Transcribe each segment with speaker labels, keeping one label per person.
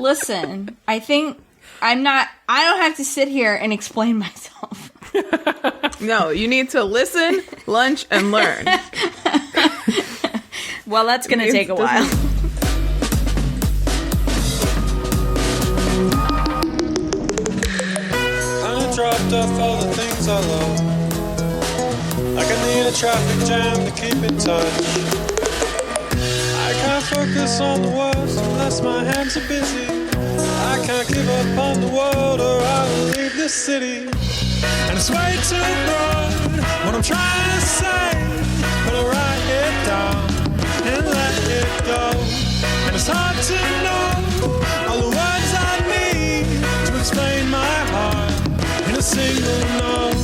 Speaker 1: Listen, I think I don't have to sit here and explain myself.
Speaker 2: No, you need to listen, lunch, and learn.
Speaker 1: Well, that's going to take a while.
Speaker 3: I dropped off all the things I love. Like I need a traffic jam to keep in touch. I can't focus on the words unless my hands are busy. I can't give up on the world or I will leave this city. And it's way too broad what I'm trying to say, but I write it down and let it go. And it's hard to know all the words I need to explain my heart in a single note.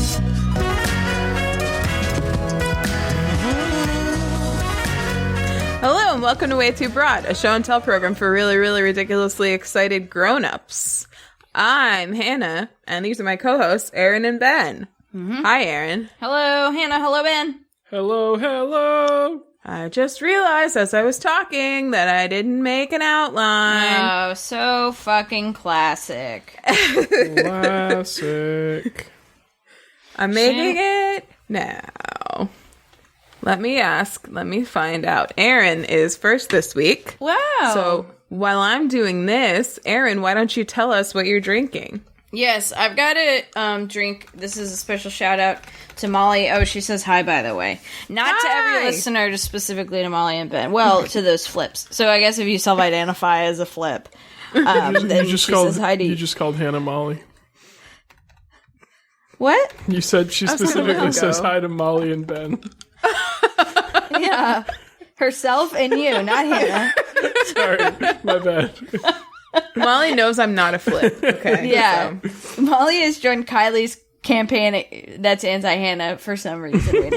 Speaker 2: Hello and welcome to Way Too Broad, a show and tell program for really, really ridiculously excited grown-ups. I'm Hannah, and these are my co-hosts, Erin and Ben. Mm-hmm. Hi, Erin.
Speaker 1: Hello, Hannah. Hello, Ben.
Speaker 4: Hello, hello.
Speaker 2: I just realized as I was talking that I didn't make an outline.
Speaker 1: Oh, so fucking classic.
Speaker 4: Classic.
Speaker 2: I'm making it now. Let me find out. Erin is first this week.
Speaker 1: Wow.
Speaker 2: So while I'm doing this, Erin, why don't you tell us what you're drinking?
Speaker 1: Yes, I've got a drink. This is a special shout out to Molly. Oh, she says hi, by the way. Not to every listener, just specifically to Molly and Ben. Well, to those flips. So I guess if you self-identify as a flip, then she says hi to you.
Speaker 4: You just called Hannah Molly.
Speaker 1: What?
Speaker 4: You said she specifically says hi to Molly and Ben.
Speaker 1: Yeah. Herself and you, not Hannah.
Speaker 4: Sorry, my bad.
Speaker 2: Molly knows I'm not a flip. Okay.
Speaker 1: Yeah. So. Molly has joined Kylie's campaign that's anti-Hannah for some reason.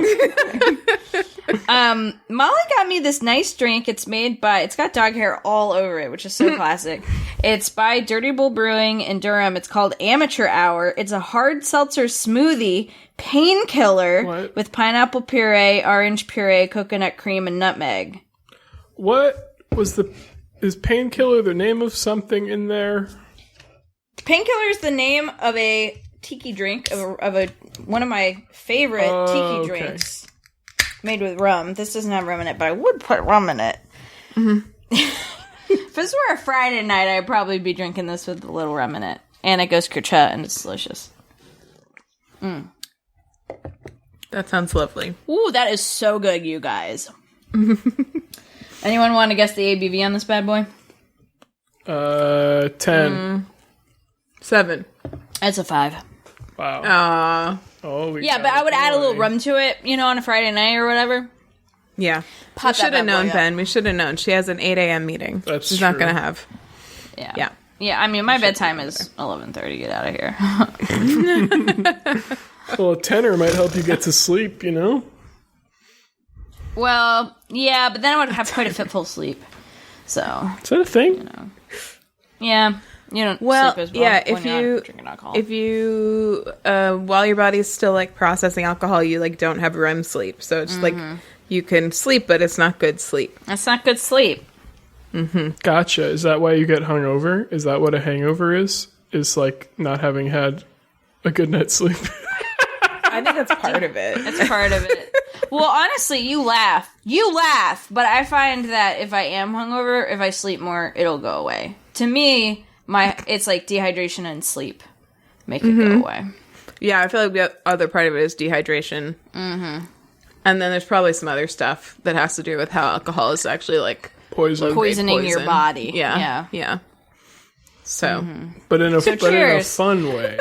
Speaker 1: Molly got me this nice drink. It's got dog hair all over it, which is so classic. It's by Dirty Bull Brewing in Durham. It's called Amateur Hour. It's a hard seltzer smoothie painkiller with pineapple puree, orange puree, coconut cream, and nutmeg.
Speaker 4: What was is painkiller the name of something in there?
Speaker 1: Painkiller is the name of a tiki drink, one of my favorite tiki drinks made with rum. This doesn't have rum in it, but I would put rum in it. Mm-hmm. If this were a Friday night, I'd probably be drinking this with a little rum in it. And it goes kurcha, and it's delicious. Mm.
Speaker 2: That sounds lovely.
Speaker 1: Ooh, that is so good, you guys. Anyone want to guess the ABV on this bad boy?
Speaker 4: 10.
Speaker 2: 7.
Speaker 1: It's a 5.
Speaker 4: Wow.
Speaker 1: Yeah, but I would add a little rum to it, on a Friday night or whatever.
Speaker 2: Yeah. We should have known, Ben. We should have known. She has an 8 a.m. meeting. She's
Speaker 4: true.
Speaker 2: not going to have.
Speaker 1: Yeah.
Speaker 2: Yeah.
Speaker 1: Yeah, I mean, my bedtime is 11:30. Get out of here.
Speaker 4: Well, a tenner might help you get to sleep,
Speaker 1: Well, yeah, but then I would have quite a fitful sleep. So.
Speaker 4: Is that a thing?
Speaker 1: Yeah. You don't sleep as well when you're not drinking alcohol.
Speaker 2: If you, while your body's still, processing alcohol, you, don't have REM sleep. So it's you can sleep, but it's not good sleep.
Speaker 1: That's not good sleep.
Speaker 2: Mm-hmm.
Speaker 4: Gotcha. Is that why you get hungover? Is that what a hangover is? Is, not having had a good night's sleep?
Speaker 2: I think that's part of it.
Speaker 1: It's part of it. Well, honestly, you laugh, but I find that if I am hungover, if I sleep more, it'll go away. To me, it's like dehydration and sleep make it go away.
Speaker 2: Yeah, I feel like the other part of it is dehydration. Mm-hmm. And then there's probably some other stuff that has to do with how alcohol is actually
Speaker 1: poisoning your body.
Speaker 2: Yeah. So,
Speaker 4: but in a fun way.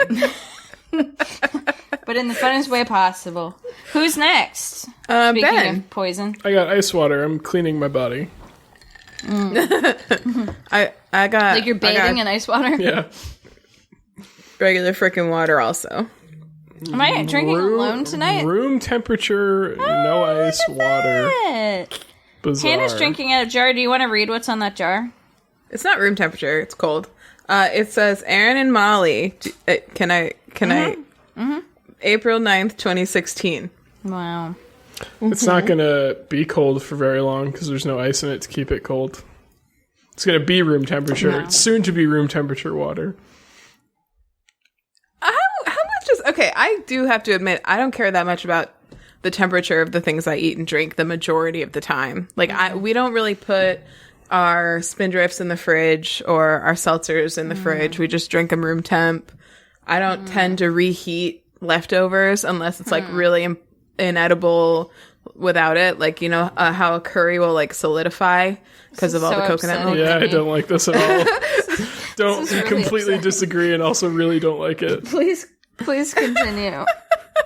Speaker 1: But in the funnest way possible. Who's next? Speaking
Speaker 2: Ben.
Speaker 1: of poison.
Speaker 4: I got ice water. I'm cleaning my body.
Speaker 2: I got
Speaker 1: you're bathing in ice water?
Speaker 4: Yeah.
Speaker 2: Regular freaking water also.
Speaker 1: Am I drinking alone tonight?
Speaker 4: Room temperature, no ice, water. Bizarre.
Speaker 1: Hannah's drinking out of a jar. Do you want to read what's on that jar?
Speaker 2: It's not room temperature. It's cold. It says Erin and Molly. Can I? Mm-hmm. April 9th, 2016.
Speaker 1: Wow.
Speaker 4: It's not going to be cold for very long because there's no ice in it to keep it cold. It's going to be room temperature.
Speaker 1: No.
Speaker 4: It's soon to be room temperature water.
Speaker 2: How much is... Okay, I do have to admit, I don't care that much about the temperature of the things I eat and drink the majority of the time. Like, we don't really put our Spindrifts in the fridge or our seltzers in the fridge. We just drink them room temp. I don't tend to reheat leftovers unless it's, like, really inedible without it. Like, you know, how a curry will, like, solidify because of all the coconut milk.
Speaker 4: Yeah, I don't like this at all. Don't
Speaker 1: really
Speaker 4: completely
Speaker 1: upsetting.
Speaker 4: disagree and also really don't like it.
Speaker 1: Please continue.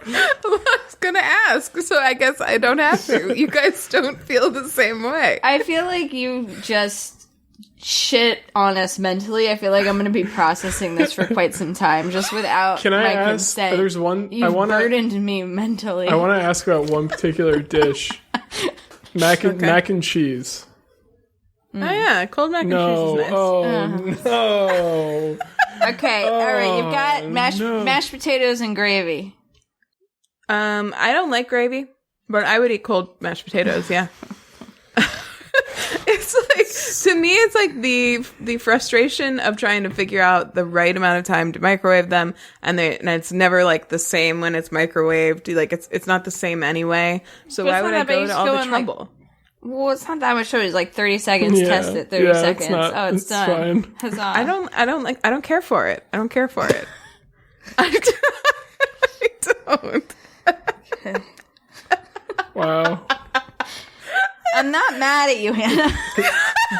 Speaker 2: I was gonna ask, so I guess I don't have to. You guys don't feel the same way.
Speaker 1: I feel like you just shit on us mentally. I feel like I'm going to be processing this for quite some time, just without
Speaker 4: Can I
Speaker 1: my
Speaker 4: ask?
Speaker 1: consent.
Speaker 4: There's one.
Speaker 1: You've burdened me mentally.
Speaker 4: I want to ask about one particular dish. Mac and cheese.
Speaker 2: Oh yeah, cold mac and cheese
Speaker 4: No.
Speaker 2: is nice.
Speaker 4: Oh no.
Speaker 1: Okay, all right. You've got mashed potatoes and gravy.
Speaker 2: I don't like gravy, but I would eat cold mashed potatoes. Yeah. It's like, to me, it's like the frustration of trying to figure out the right amount of time to microwave them, and it's never like the same when it's microwaved. Like it's not the same anyway. So why would I go to all the trouble?
Speaker 1: Well, it's not that much trouble. It's like 30 seconds.
Speaker 4: Yeah.
Speaker 1: Test it. 30
Speaker 4: Yeah, it's
Speaker 1: seconds.
Speaker 4: not-
Speaker 1: It's done.
Speaker 4: fine.
Speaker 1: Huzzah.
Speaker 2: I don't care for it. I don't care for it. I don't.
Speaker 4: Wow.
Speaker 1: I'm not mad at you, Hannah.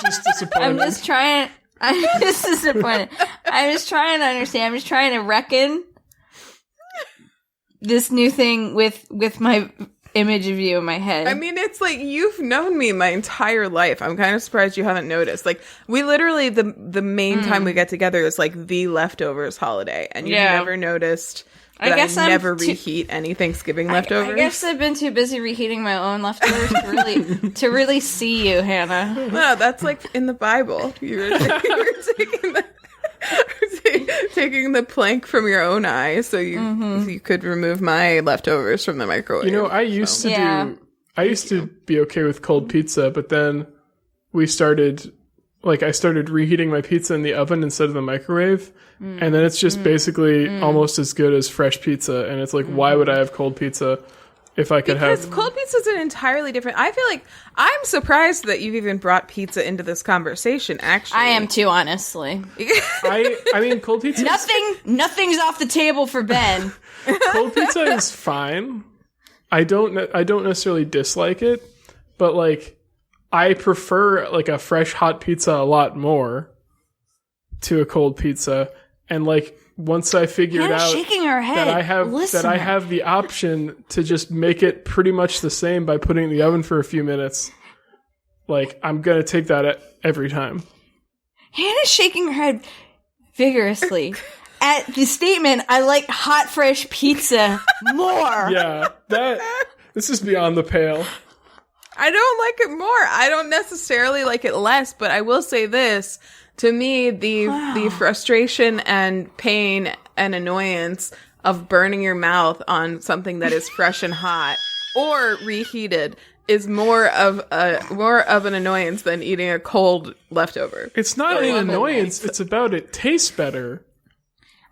Speaker 4: Just disappointed.
Speaker 1: I'm just disappointed. I'm just trying to understand. I'm just trying to reckon this new thing with my image of you in my head.
Speaker 2: I mean, it's like, you've known me my entire life. I'm kind of surprised you haven't noticed. Like, we literally, the main time we get together is like the leftovers holiday, and you've never noticed that I never reheat any Thanksgiving leftovers.
Speaker 1: I guess I've been too busy reheating my own leftovers to really see you, Hannah.
Speaker 2: No, that's like in the Bible. You were taking the plank from your own eye so you could remove my leftovers from the microwave.
Speaker 4: You know, I used to be okay with cold pizza, but then I started reheating my pizza in the oven instead of the microwave, and then it's just basically almost as good as fresh pizza, and it's like, why would I have cold pizza if I could
Speaker 2: Because cold pizza is an entirely different... I feel like I'm surprised that you've even brought pizza into this conversation, actually.
Speaker 1: I am too, honestly.
Speaker 4: I mean, cold pizza
Speaker 1: Nothing's off the table for Ben.
Speaker 4: cold pizza is fine. I don't necessarily dislike it, but like, I prefer like a fresh hot pizza a lot more to a cold pizza. And like, once I figured
Speaker 1: Hannah's
Speaker 4: out
Speaker 1: shaking her head.
Speaker 4: that I have the option to just make it pretty much the same by putting it in the oven for a few minutes, like, I'm gonna take that every time.
Speaker 1: Hannah's shaking her head vigorously at the statement, I like hot fresh pizza more.
Speaker 4: Yeah, this is beyond the pale.
Speaker 2: I don't like it more. I don't necessarily like it less, but I will say this. To me, the frustration and pain and annoyance of burning your mouth on something that is fresh and hot or reheated is more of an annoyance than eating a cold leftover.
Speaker 4: It's not an annoyance. It's about it tastes better.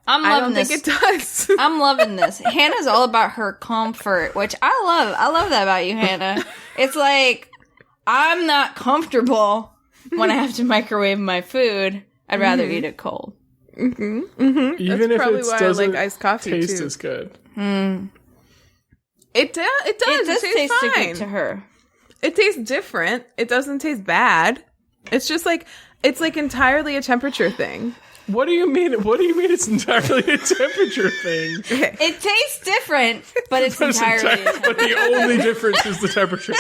Speaker 1: I'm
Speaker 2: I
Speaker 1: loving
Speaker 2: don't
Speaker 1: this.
Speaker 2: think it does.
Speaker 1: I'm loving this. Hannah's all about her comfort, which I love. I love that about you, Hannah. It's like, I'm not comfortable when I have to microwave my food. I'd rather eat it cold.
Speaker 4: Even
Speaker 2: That's
Speaker 4: if
Speaker 2: probably
Speaker 4: it
Speaker 2: why I
Speaker 4: doesn't
Speaker 2: like iced coffee
Speaker 4: taste
Speaker 2: too.
Speaker 4: as good.
Speaker 2: It does. It tastes
Speaker 1: taste
Speaker 2: fine.
Speaker 1: good to her.
Speaker 2: It tastes different. It doesn't taste bad. It's just like, it's like entirely a temperature thing.
Speaker 4: What do you mean? What do you mean? It's entirely a temperature thing.
Speaker 1: It tastes different, but it's entirely.
Speaker 4: But the only difference is the temperature.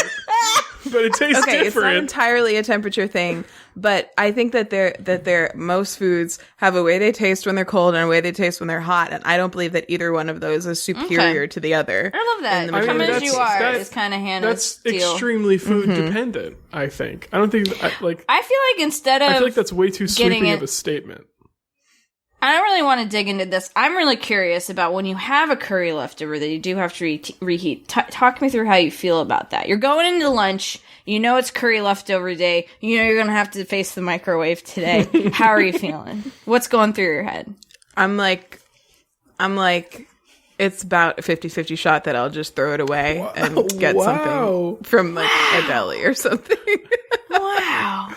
Speaker 4: But it tastes
Speaker 2: Okay, it's not
Speaker 4: different.
Speaker 2: entirely a temperature thing, but I think that most foods have a way they taste when they're cold and a way they taste when they're hot, and I don't believe that either one of those is superior to the other.
Speaker 1: I love that.
Speaker 2: I mean,
Speaker 1: Come as you are
Speaker 4: that-
Speaker 1: is kind of Hannah's
Speaker 4: That's
Speaker 1: deal.
Speaker 4: extremely food dependent. I think. I don't think
Speaker 1: I feel like instead of
Speaker 4: I feel like that's way too
Speaker 1: getting
Speaker 4: sweeping
Speaker 1: it-
Speaker 4: of a statement.
Speaker 1: I don't really want to dig into this. I'm really curious about when you have a curry leftover that you do have to reheat. Talk me through how you feel about that. You're going into lunch. You know it's curry leftover day. You know you're going to have to face the microwave today. How are you feeling? What's going through your head?
Speaker 2: I'm like, it's about a 50-50 shot that I'll just throw it away and get something from like a deli or something.
Speaker 1: Wow.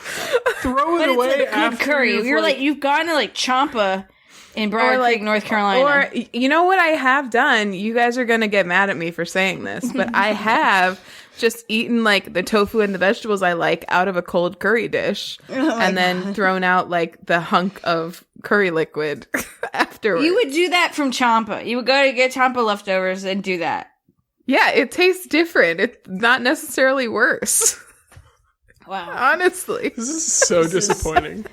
Speaker 4: Throw it
Speaker 1: But
Speaker 4: away
Speaker 1: it's a good
Speaker 4: after
Speaker 1: curry. You're like, you've gone to like Champa in Briar Creek, North Carolina.
Speaker 2: Or, you know what I have done? You guys are going to get mad at me for saying this, but I have just eaten like the tofu and the vegetables I like out of a cold curry dish and then thrown out like the hunk of curry liquid afterwards.
Speaker 1: You would do that from Champa. You would go to get Champa leftovers and do that.
Speaker 2: Yeah, it tastes different. It's not necessarily worse.
Speaker 1: Wow.
Speaker 2: Honestly.
Speaker 4: This is so disappointing.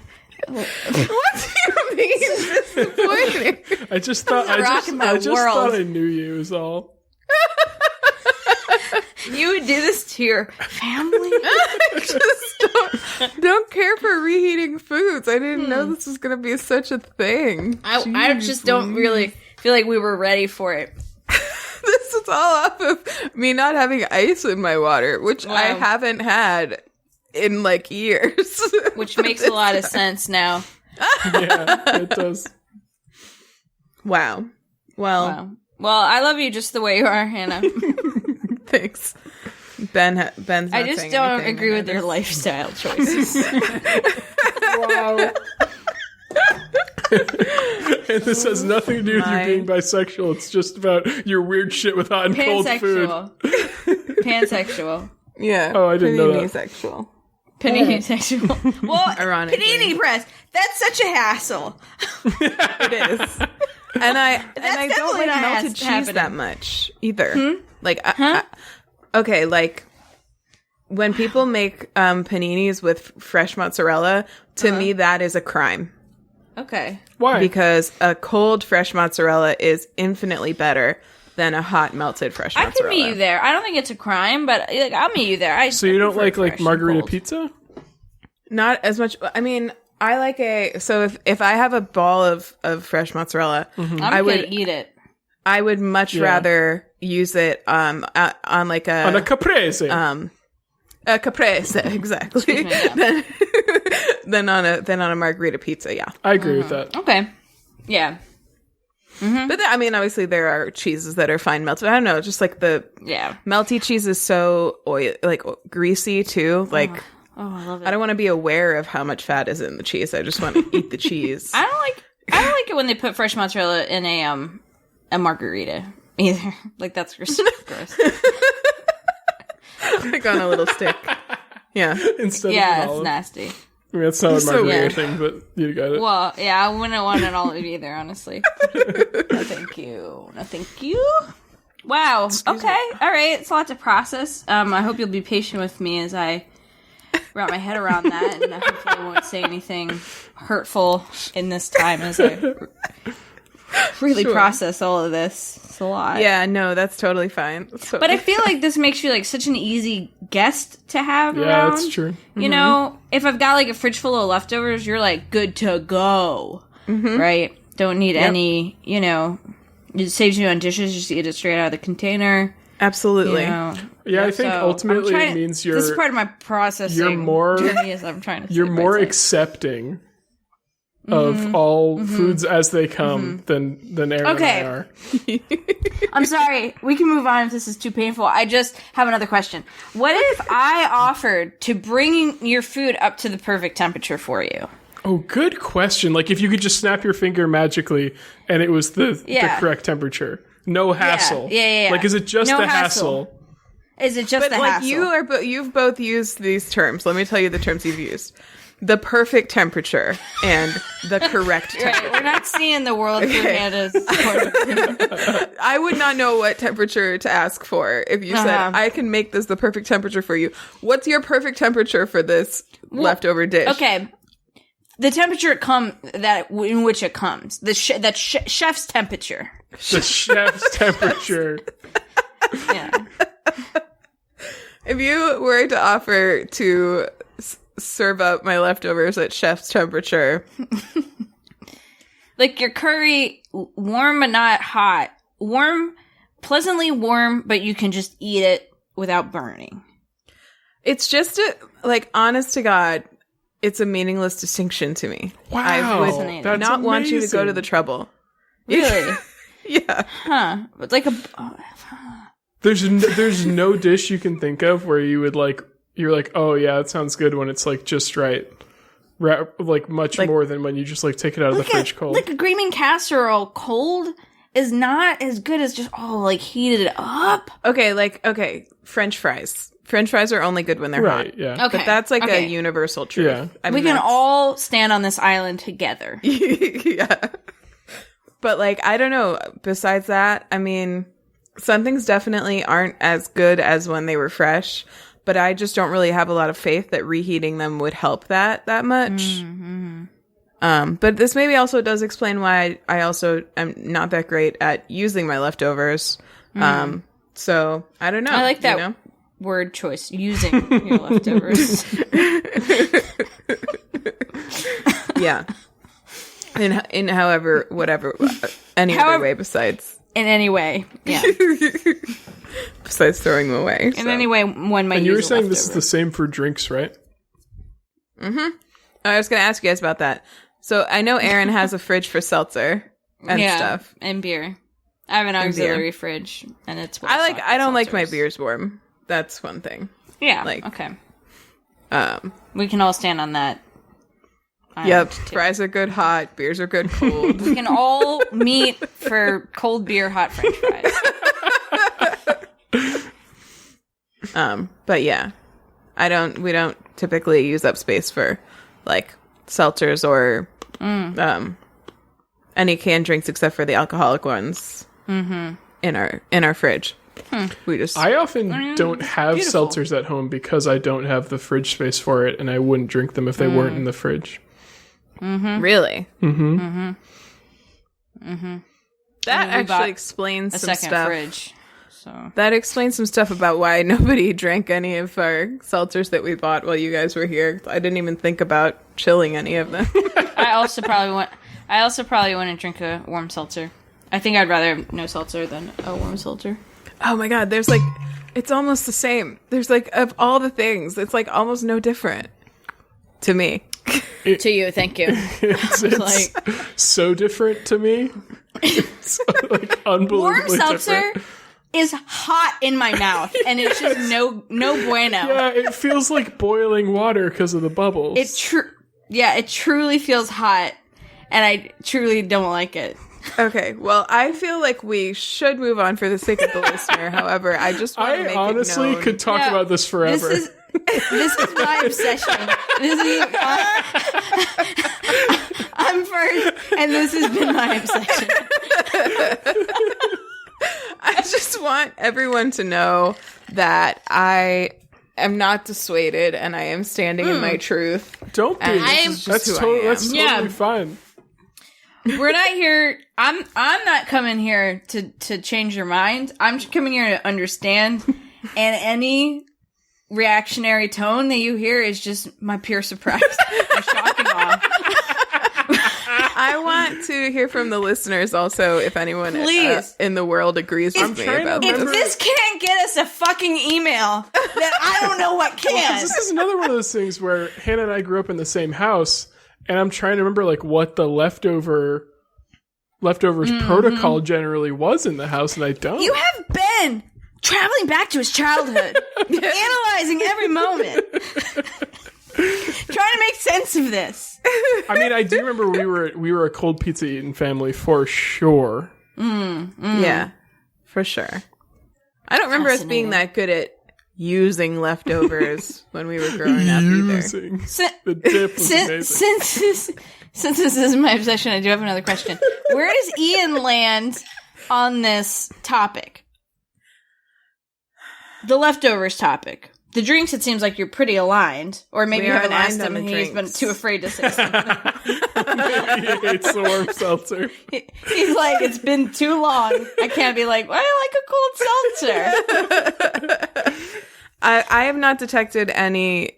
Speaker 2: What do you mean disappointing?
Speaker 4: I just thought thought I knew you is all.
Speaker 1: You would do this to your family?
Speaker 2: I just don't care for reheating foods. I didn't know this was going to be such a thing.
Speaker 1: I just don't really feel like we were ready for it.
Speaker 2: This is all off of me not having ice in my water, which I haven't had in like years.
Speaker 1: Which makes a lot of sense now.
Speaker 4: Yeah, it does.
Speaker 2: Wow. Well,
Speaker 1: I love you just the way you are, Hannah.
Speaker 2: thanks. Ben's not
Speaker 1: I just
Speaker 2: saying
Speaker 1: don't
Speaker 2: anything.
Speaker 1: agree with your lifestyle choices.
Speaker 4: Wow. And this has nothing to do with you being bisexual. It's just about your weird shit with hot and cold food.
Speaker 1: Pansexual.
Speaker 2: Yeah.
Speaker 4: Oh, I didn't know that.
Speaker 2: Panisexual.
Speaker 1: Panini sexual. Well,
Speaker 2: Ironically.
Speaker 1: panini press. That's such a hassle.
Speaker 2: It is. And I don't like melted cheese that much either. Like, okay, like when people make paninis with fresh mozzarella, to me that is a crime.
Speaker 1: Okay.
Speaker 4: Why?
Speaker 2: Because a cold fresh mozzarella is infinitely better than a hot melted fresh mozzarella.
Speaker 1: I can meet you there. I don't think it's a crime, but like, I'll meet you there.
Speaker 4: So you don't like margarita
Speaker 1: cold.
Speaker 4: pizza?
Speaker 2: Not as much. I mean, I like so if I have a ball of fresh mozzarella,
Speaker 1: I would eat it.
Speaker 2: I would much rather use it on like
Speaker 4: on a caprese.
Speaker 2: A caprese, exactly. than on a margarita pizza. Yeah,
Speaker 4: I agree with that.
Speaker 1: Okay. Yeah. Mm-hmm.
Speaker 2: But I mean, obviously there are cheeses that are fine melted. I don't know, just like the melty cheese is so greasy too. Like,
Speaker 1: I love it.
Speaker 2: I don't want to be aware of how much fat is in the cheese. I just want to eat the cheese.
Speaker 1: I don't like it when they put fresh mozzarella in a margarita either. Like that's gross.
Speaker 2: Like on a little stick. Yeah.
Speaker 4: Instead of
Speaker 1: it's
Speaker 4: olive.
Speaker 1: nasty.
Speaker 4: I mean, that's not a
Speaker 2: So
Speaker 4: margarita
Speaker 2: weird.
Speaker 4: thing, but you got it.
Speaker 1: Well, yeah, I wouldn't want an olive either, honestly. No, thank you. No, thank you. Wow. Okay. All right. It's a lot to process. I hope you'll be patient with me as I wrap my head around that, and I hopefully won't say anything hurtful in this time as I really process all of this. It's a lot.
Speaker 2: Yeah, no, that's totally fine.
Speaker 1: But I feel like this makes you like such an easy guest to have around.
Speaker 4: Yeah, that's true.
Speaker 1: You know, if I've got like a fridge full of leftovers, you're like good to go, right? Don't need any, you know, it saves you on dishes, just eat it straight out of the container.
Speaker 2: Absolutely.
Speaker 1: You know?
Speaker 4: Yeah, I think ultimately it means
Speaker 1: this is part of my processing journey as I'm trying to
Speaker 4: you're
Speaker 1: save
Speaker 4: more
Speaker 1: myself.
Speaker 4: accepting of all foods as they come than Erin and I are.
Speaker 1: I'm sorry. We can move on if this is too painful. I just have another question. What if I offered to bring your food up to the perfect temperature for you?
Speaker 4: Oh, good question. Like if you could just snap your finger magically and it was the correct temperature. No hassle.
Speaker 1: Yeah.
Speaker 4: Like is it just
Speaker 1: No
Speaker 4: the
Speaker 1: hassle.
Speaker 4: hassle?
Speaker 1: Is it just
Speaker 2: But
Speaker 1: the
Speaker 2: like
Speaker 1: hassle?
Speaker 2: you've both used these terms. Let me tell you the terms you've used. The perfect temperature and the correct temperature.
Speaker 1: Right, we're not seeing the world through Hannah's point of view.
Speaker 2: I would not know what temperature to ask for if you said, I can make this the perfect temperature for you. What's your perfect temperature for this leftover dish?
Speaker 1: Okay. The temperature in which it comes. That's chef's temperature.
Speaker 4: The chef's temperature.
Speaker 1: Yeah.
Speaker 2: If you were to offer to serve up my leftovers at chef's temperature.
Speaker 1: like your curry, warm but not hot. Warm, pleasantly warm, but you can just eat it without burning.
Speaker 2: It's just honest to God, it's a meaningless distinction to me.
Speaker 4: Wow,
Speaker 2: I would
Speaker 4: that's
Speaker 2: not want you to go to
Speaker 4: amazing.
Speaker 2: the trouble.
Speaker 1: Really?
Speaker 2: Yeah.
Speaker 1: Huh. But like
Speaker 4: There's no dish you can think of where you would you're like, oh yeah, that sounds good when it's like just right. Much more than when you just take it out of the fridge cold.
Speaker 1: Like a green bean casserole cold is not as good as just heated up.
Speaker 2: Okay, French fries. French fries are only good when they're hot.
Speaker 4: Right, yeah.
Speaker 1: Okay.
Speaker 2: But that's a universal truth.
Speaker 4: Yeah.
Speaker 2: I
Speaker 1: We
Speaker 2: mean,
Speaker 1: can
Speaker 2: that's-
Speaker 1: all stand on this island together.
Speaker 2: Yeah. But I don't know. Besides that, I mean, some things definitely aren't as good as when they were fresh, but I just don't really have a lot of faith that reheating them would help that much. Mm-hmm. But this maybe also does explain why I also am not that great at using my leftovers. So I don't know.
Speaker 1: I like that
Speaker 2: you know?
Speaker 1: word choice, using your leftovers.
Speaker 2: Yeah. In however, whatever, any other way besides
Speaker 1: In any way. Yeah.
Speaker 2: besides throwing them away.
Speaker 1: In any way one might
Speaker 4: And
Speaker 1: use
Speaker 4: you were
Speaker 1: a
Speaker 4: saying this is
Speaker 1: leftover.
Speaker 4: the same for drinks, right?
Speaker 2: I was going to ask you guys about that. So I know Erin has a fridge for seltzer and stuff.
Speaker 1: And beer. I have an auxiliary fridge, and it's
Speaker 2: I don't like my beers warm. That's one thing.
Speaker 1: Yeah.
Speaker 2: like-
Speaker 1: Okay.
Speaker 2: Um,
Speaker 1: We can all stand on that.
Speaker 2: yep. Fries are good hot. Beers are good cold.
Speaker 1: We can all meet for cold beer, hot French fries.
Speaker 2: But yeah, we don't typically use up space for seltzers or any canned drinks except for the alcoholic ones in our fridge. We just
Speaker 4: I often don't have seltzers at home because I don't have the fridge space for it, and I wouldn't drink them if they weren't in the fridge.
Speaker 2: really. That
Speaker 1: We bought
Speaker 2: actually explains
Speaker 1: A
Speaker 2: some
Speaker 1: second
Speaker 2: stuff.
Speaker 1: fridge. So
Speaker 2: That explains some stuff about why nobody drank any of our seltzers that we bought while you guys were here. I didn't even think about chilling any of them.
Speaker 1: I also probably want to drink a warm seltzer. I think I'd rather have no seltzer than a warm seltzer.
Speaker 2: Oh my god, there's it's almost the same. There's of all the things, it's almost no different to me.
Speaker 1: To you, thank you.
Speaker 4: It's so different to me. It's
Speaker 1: Warm
Speaker 4: unbelievably
Speaker 1: seltzer
Speaker 4: different.
Speaker 1: is hot in my mouth, and it's just no bueno.
Speaker 4: Yeah, it feels like boiling water because of the bubbles.
Speaker 1: It truly feels hot, and I truly don't like it.
Speaker 2: Okay, well, I feel like we should move on for the sake of the listener. However, I just want to make
Speaker 4: I honestly
Speaker 2: it known.
Speaker 4: could talk about this forever.
Speaker 1: This is my obsession. I'm first, and this has been my obsession.
Speaker 2: I just want everyone to know that I am not dissuaded and I am standing in my truth.
Speaker 4: Don't be.
Speaker 2: That's
Speaker 4: That's
Speaker 2: who I am.
Speaker 4: totally
Speaker 1: Yeah.
Speaker 4: fine.
Speaker 1: We're not here. I'm not coming here to change your mind. I'm just coming here to understand. And any reactionary tone that you hear is just my pure surprise, my shock and awe.
Speaker 2: I want to hear from the listeners also if anyone
Speaker 1: Please.
Speaker 2: In the world agrees with me
Speaker 4: trying to
Speaker 2: about
Speaker 1: If
Speaker 2: this.
Speaker 1: this can't get us a fucking email, then I don't know what can.
Speaker 4: This is another one of those things where Hannah and I grew up in the same house, and I'm trying to remember what the leftovers protocol generally was in the house, and I don't.
Speaker 1: You have been traveling back to his childhood, analyzing every moment, trying to make sense of this.
Speaker 4: I mean, I do remember we were a cold pizza eating family for sure.
Speaker 2: Yeah, for sure. I don't remember us being that good at using leftovers when we were growing up either.
Speaker 4: Using the dip was amazing.
Speaker 1: Since this is my obsession, I do have another question. Where does Ian land on this topic? The leftovers topic. The drinks, it seems like you're pretty aligned. Or maybe
Speaker 2: We
Speaker 1: you
Speaker 2: are
Speaker 1: haven't asked
Speaker 2: aligned
Speaker 1: him
Speaker 2: on
Speaker 1: and
Speaker 2: the
Speaker 1: he's been
Speaker 2: drinks.
Speaker 1: too afraid to say something.
Speaker 4: He hates the warm seltzer.
Speaker 1: He's like, it's been too long. I can't be like, well, I like a cold seltzer.
Speaker 2: I have not detected any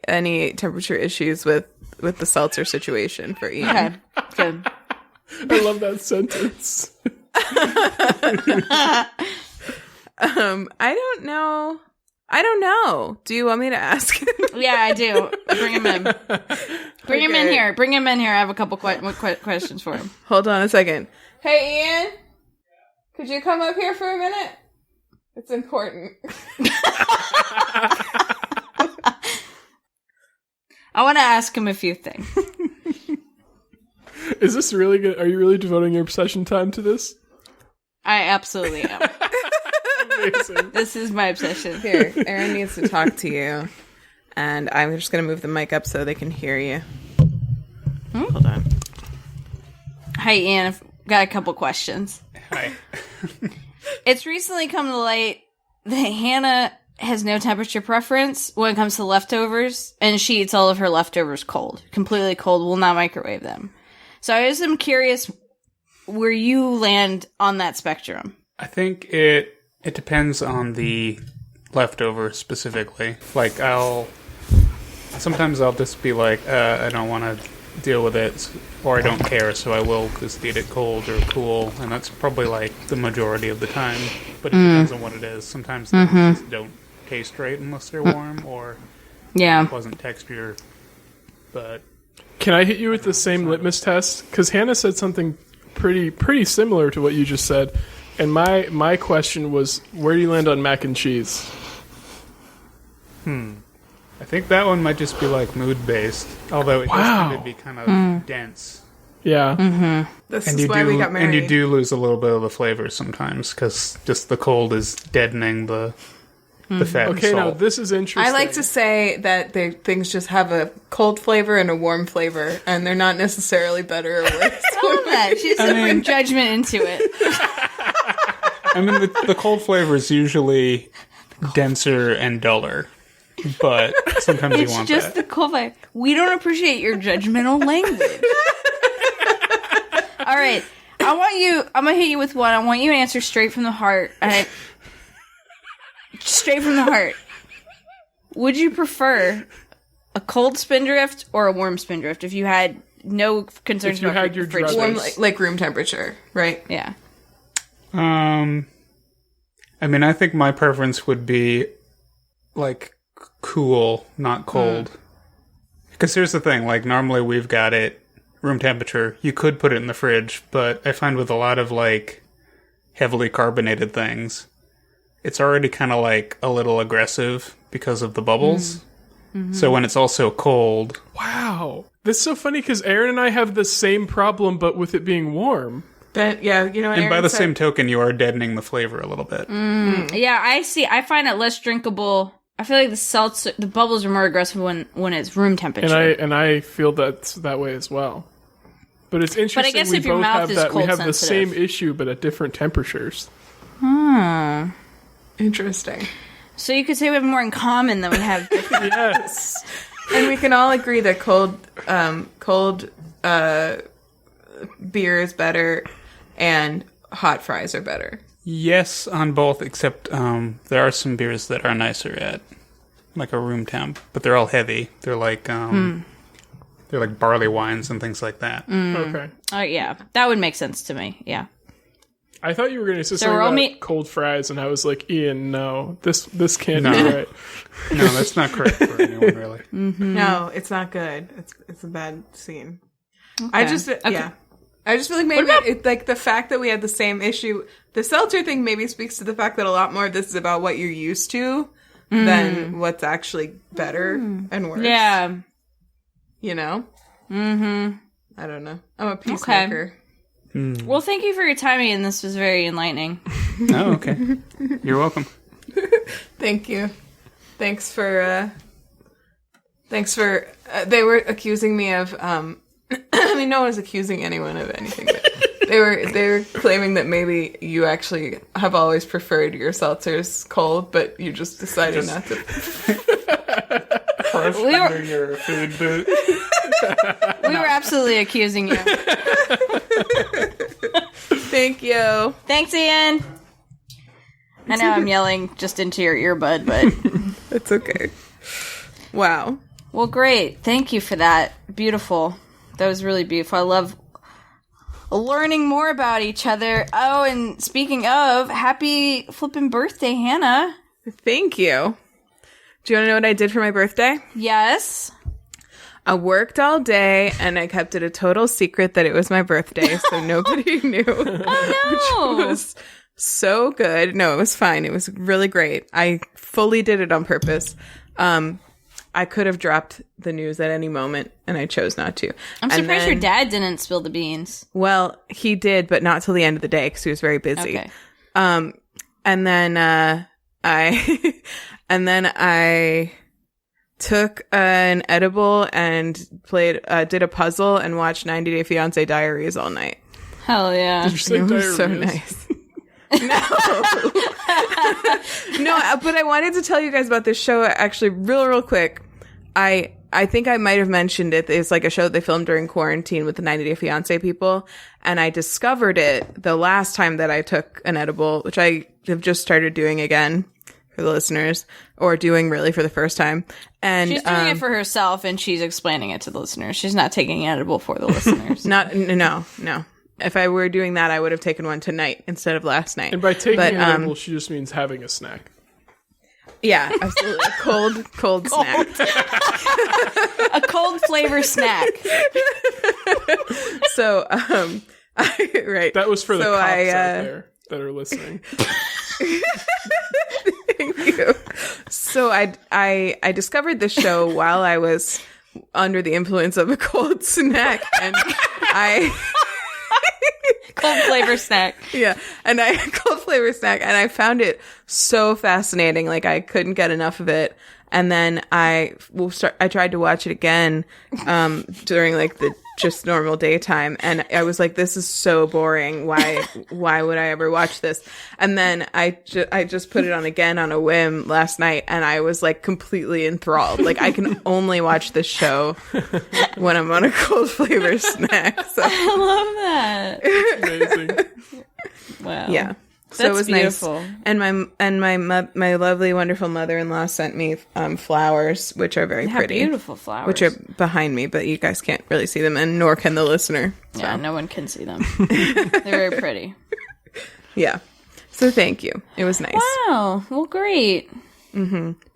Speaker 2: temperature issues with the seltzer situation for Ian.
Speaker 1: Okay, good.
Speaker 4: I love that sentence.
Speaker 2: I don't know. Do you want me to ask him?
Speaker 1: Yeah, I do. Bring him in. Bring him in here. Bring him in here. I have a couple questions for him.
Speaker 2: Hold on a second. Hey, Ian? Could you come up here for a minute? It's important.
Speaker 1: I want to ask him a few things.
Speaker 4: Is this really good? Are you really devoting your obsession time to this?
Speaker 1: I absolutely am.
Speaker 4: Amazing.
Speaker 1: This is my obsession.
Speaker 2: Here, Erin needs to talk to you. And I'm just going to move the mic up so they can hear you. Hold on.
Speaker 1: Hi, Ian. I've got a couple questions.
Speaker 5: Hi.
Speaker 1: It's recently come to light that Hannah has no temperature preference when it comes to leftovers, and she eats all of her leftovers cold. Completely cold, will not microwave them. So I just am curious where you land on that spectrum.
Speaker 5: I think it depends on the leftover specifically. Like, sometimes I'll just be like, I don't want to deal with it, or I don't care, so I will just eat it cold or cool, and that's probably like the majority of the time. But it depends on what it is. Sometimes things just don't taste right unless they're warm, or pleasant texture. But
Speaker 4: can I hit you with the same litmus test? Because Hannah said something pretty similar to what you just said, and my question was, where do you land on mac and cheese?
Speaker 5: I think that one might just be like mood based, although it does tend to be kind of dense.
Speaker 4: Yeah.
Speaker 2: This is why we got married.
Speaker 5: And you do lose a little bit of the flavor sometimes, because just the cold is deadening the fat and
Speaker 4: Okay, now
Speaker 5: salt.
Speaker 4: this is interesting.
Speaker 2: I like to say that things just have a cold flavor and a warm flavor, and they're not necessarily better or worse.
Speaker 1: I love that. She doesn't bring judgment into it.
Speaker 5: I mean, the cold flavor is usually denser and duller, but sometimes you want
Speaker 1: It's just
Speaker 5: that.
Speaker 1: the cold flavor. We don't appreciate your judgmental language. All right. I'm going to hit you with one. I want you to answer straight from the heart. Straight from the heart. Would you prefer a cold spindrift or a warm spindrift if you had no concerns
Speaker 4: If you
Speaker 1: about
Speaker 4: had your
Speaker 1: fridge
Speaker 4: druthers.
Speaker 2: Warm,
Speaker 1: space?
Speaker 2: like room temperature, right?
Speaker 1: Yeah.
Speaker 5: I mean, I think my preference would be like cool, not cold. Because here's the thing, like normally we've got it room temperature. You could put it in the fridge, but I find with a lot of like heavily carbonated things, it's already kind of like a little aggressive because of the bubbles. So when it's also cold,
Speaker 4: Wow. This is so funny because Erin and I have the same problem, but with it being warm.
Speaker 2: But yeah, you know,
Speaker 5: and by
Speaker 2: Erin
Speaker 5: the
Speaker 2: said-
Speaker 5: same token, you are deadening the flavor a little bit.
Speaker 1: Yeah, I see. I find it less drinkable. I feel like the bubbles are more aggressive when it's room temperature.
Speaker 4: And I feel that's that way as well. But it's interesting.
Speaker 1: But I guess
Speaker 4: we
Speaker 1: if your
Speaker 4: both
Speaker 1: mouth
Speaker 4: have
Speaker 1: is
Speaker 4: that. We
Speaker 1: cold
Speaker 4: have the
Speaker 1: sensitive.
Speaker 4: same issue, but at different temperatures.
Speaker 2: Interesting.
Speaker 1: So you could say we have more in common than we have different.
Speaker 4: Yes.
Speaker 2: And we can all agree that cold beer is better and hot fries are better.
Speaker 5: Yes, on both, except there are some beers that are nicer at like a room temp, but they're all heavy. They're like barley wines and things like that.
Speaker 4: Okay.
Speaker 1: Yeah, that would make sense to me. Yeah.
Speaker 4: I thought you were going to say
Speaker 1: So
Speaker 4: something
Speaker 1: we're all
Speaker 4: about cold fries, and I was like, Ian, no, this can't
Speaker 5: No.
Speaker 4: be right.
Speaker 5: No, that's not correct for anyone, really.
Speaker 2: No, it's not good. It's a bad scene. I just
Speaker 1: Okay.
Speaker 2: I just feel like maybe it's like the fact that we had the same issue. The seltzer thing maybe speaks to the fact that a lot more of this is about what you're used to than what's actually better and worse.
Speaker 1: Yeah.
Speaker 2: You know? I don't know. I'm a peacemaker.
Speaker 1: Well, thank you for your timing, and this was very enlightening.
Speaker 5: Oh, okay. You're welcome.
Speaker 2: Thank you. Thanks for they were accusing me of I mean, no one's accusing anyone of anything, but they were claiming that maybe you actually have always preferred your seltzers cold, but you just decided not to.
Speaker 5: Crush
Speaker 1: We were-
Speaker 5: under your food boot.
Speaker 1: We were absolutely accusing you.
Speaker 2: Thank you.
Speaker 1: Thanks, Ian. I know I'm yelling just into your earbud, but
Speaker 2: It's okay. Wow.
Speaker 1: well, great. Thank you for that. Beautiful. That was really beautiful. I love learning more about each other. Oh, and speaking of, happy flippin' birthday, Hannah.
Speaker 2: Thank you. Do you want to know what I did for my birthday?
Speaker 1: Yes.
Speaker 2: I worked all day, and I kept it a total secret that it was my birthday, so nobody knew.
Speaker 1: Oh, no.
Speaker 2: Which was so good. No, it was fine. It was really great. I fully did it on purpose. I could have dropped the news at any moment, and I chose not to.
Speaker 1: I'm surprised your dad didn't spill the beans.
Speaker 2: Well, he did, but not till the end of the day because he was very busy.
Speaker 1: Okay.
Speaker 2: And then I took an edible and did a puzzle and watched 90 Day Fiancé Diaries all night.
Speaker 1: Hell yeah.
Speaker 4: Did you say
Speaker 2: It was
Speaker 4: diarrhea?
Speaker 2: so nice. No, but I wanted to tell you guys about this show actually real quick. I think I might have mentioned it. It's like a show that they filmed during quarantine with the 90 Day Fiancé people. And I discovered it the last time that I took an edible, which I have just started doing again for the listeners, or doing really for the first time. And
Speaker 1: She's doing it for herself, and she's explaining it to the listeners. She's not taking an edible for the listeners.
Speaker 2: No. If I were doing that, I would have taken one tonight instead of last night.
Speaker 4: And by taking an edible, she just means having a snack.
Speaker 2: Yeah, absolutely. Cold snack.
Speaker 1: A cold flavor snack.
Speaker 2: So, right.
Speaker 4: That was for the
Speaker 2: So
Speaker 4: cops
Speaker 2: I,
Speaker 4: out there that are listening.
Speaker 2: Thank you. So I discovered the show while I was under the influence of a cold snack, and
Speaker 1: Cold flavor snack.
Speaker 2: Yeah, and cold flavor snack, and I found it so fascinating. Like I couldn't get enough of it, and then I tried to watch it again during like the just normal daytime, and I was like, "This is so boring. Why would I ever watch this?" And then I just put it on again on a whim last night, and I was like completely enthralled. Like I can only watch this show when I'm on a cold flavor snack. So.
Speaker 1: I love that.
Speaker 4: Amazing.
Speaker 1: Wow.
Speaker 2: Yeah. So
Speaker 1: That's
Speaker 2: it was
Speaker 1: beautiful.
Speaker 2: nice. And my lovely, wonderful mother-in-law sent me flowers, which are very
Speaker 1: They have
Speaker 2: pretty.
Speaker 1: beautiful flowers.
Speaker 2: Which are behind me, but you guys can't really see them, and nor can the listener. So.
Speaker 1: Yeah, no one can see them. They're very pretty.
Speaker 2: Yeah. So thank you. It was nice.
Speaker 1: Wow. Well, great.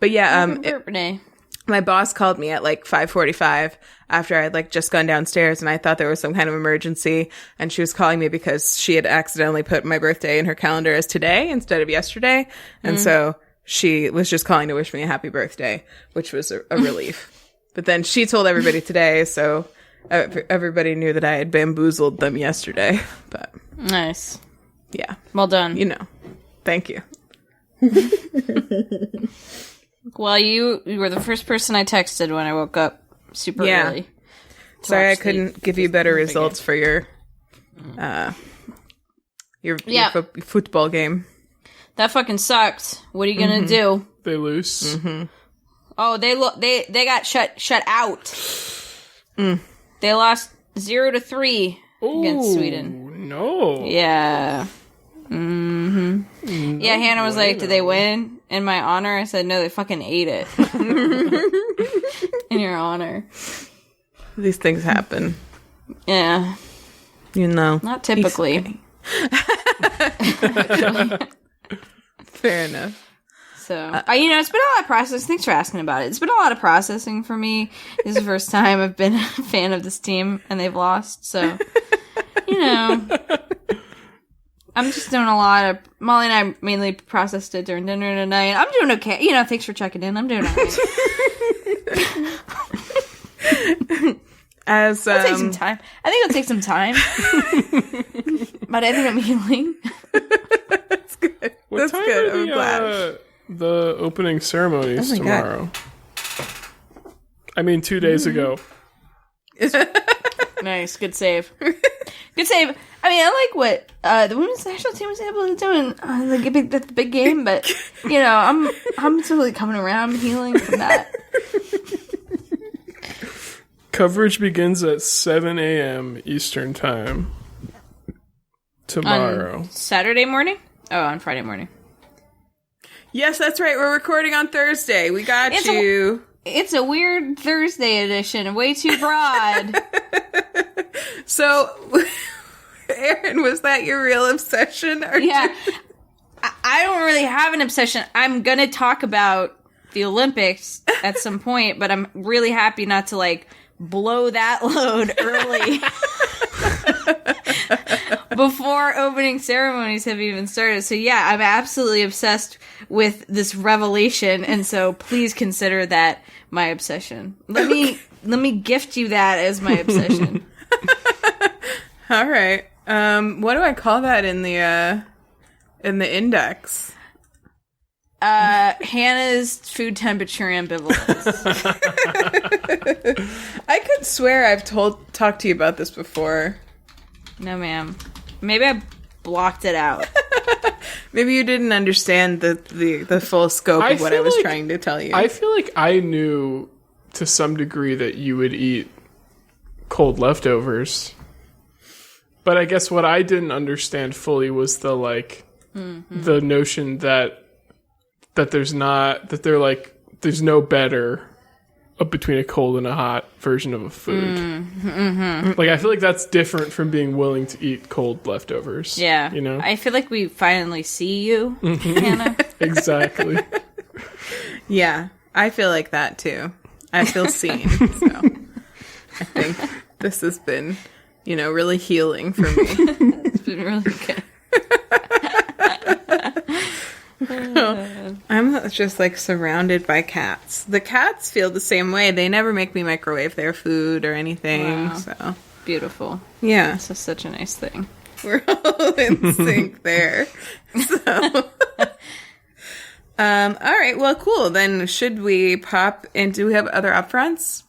Speaker 2: But yeah,
Speaker 1: Birthday.
Speaker 2: my boss called me at like 5:45 after I had like just gone downstairs, and I thought there was some kind of emergency, and she was calling me because she had accidentally put my birthday in her calendar as today instead of yesterday. And so she was just calling to wish me a happy birthday, which was a relief. But then she told everybody today, so everybody knew that I had bamboozled them yesterday. But
Speaker 1: Nice.
Speaker 2: yeah,
Speaker 1: Well done.
Speaker 2: you know, thank you.
Speaker 1: Well, you were the first person I texted when I woke up super
Speaker 2: Yeah.
Speaker 1: early.
Speaker 2: Sorry, I
Speaker 1: watch the-
Speaker 2: couldn't give you better results for your football game.
Speaker 1: That fucking sucked. What are you gonna do?
Speaker 4: They lose.
Speaker 1: Oh, they got shut out. They lost 0-3 against Sweden.
Speaker 4: No.
Speaker 1: Yeah. Yeah, Hannah was like, "Did they win in my honor?" I said, "No, they fucking ate it." In your honor.
Speaker 2: These things happen,
Speaker 1: Yeah.
Speaker 2: you know.
Speaker 1: Not typically.
Speaker 2: Fair enough.
Speaker 1: So, it's been a lot of processing. Thanks for asking about it. It's been a lot of processing for me. This is the first time I've been a fan of this team, and they've lost. So, I'm just doing a lot of... Molly and I mainly processed it during dinner tonight. I'm doing okay. Thanks for checking in. I'm doing all right.
Speaker 2: As
Speaker 1: It'll take some time. I think it'll take some time. But I think I'm healing.
Speaker 2: That's good.
Speaker 4: What
Speaker 2: That's
Speaker 4: time
Speaker 2: good.
Speaker 4: are
Speaker 2: I'm glad.
Speaker 4: the opening ceremonies
Speaker 2: Oh my God.
Speaker 4: tomorrow? I mean, 2 days ago.
Speaker 1: Nice. Good save. Good save. I mean, I like what the women's national team was able to do in the big game, but, I'm totally coming around. I'm healing from that.
Speaker 4: Coverage begins at 7 a.m. Eastern Time tomorrow.
Speaker 1: On Saturday morning? Oh, on Friday morning.
Speaker 2: Yes, that's right. We're recording on Thursday. We got
Speaker 1: It's
Speaker 2: you.
Speaker 1: It's a weird Thursday edition. Way too broad.
Speaker 2: So Erin, was that your real obsession? Or
Speaker 1: Yeah. I don't really have an obsession. I'm going to talk about the Olympics at some point, but I'm really happy not to, like, blow that load early before opening ceremonies have even started. So, yeah, I'm absolutely obsessed with this revelation, and so please consider that my obsession. Let me gift you that as my obsession.
Speaker 2: All right. What do I call that in the index?
Speaker 1: Hannah's food temperature ambivalence.
Speaker 2: I could swear I've talked to you about this before.
Speaker 1: No, ma'am. Maybe I blocked it out.
Speaker 2: Maybe you didn't understand the full scope of what I was trying to tell you.
Speaker 4: I feel like I knew to some degree that you would eat cold leftovers. But I guess what I didn't understand fully was the, like, the notion that there's no better between a cold and a hot version of a food. Like, I feel like that's different from being willing to eat cold leftovers.
Speaker 1: Yeah.
Speaker 4: You know?
Speaker 1: I feel like we finally see you, Hannah.
Speaker 4: Exactly.
Speaker 2: Yeah, I feel like that too. I feel seen. So I think this has been, really healing for me.
Speaker 1: It's been really good.
Speaker 2: I'm just like surrounded by cats. The cats feel the same way. They never make me microwave their food or anything.
Speaker 1: Wow.
Speaker 2: So
Speaker 1: Beautiful.
Speaker 2: yeah,
Speaker 1: This is such a nice thing.
Speaker 2: we're all in sync there. So, all right. Well, cool. Then should we pop in? Do we have other upfronts?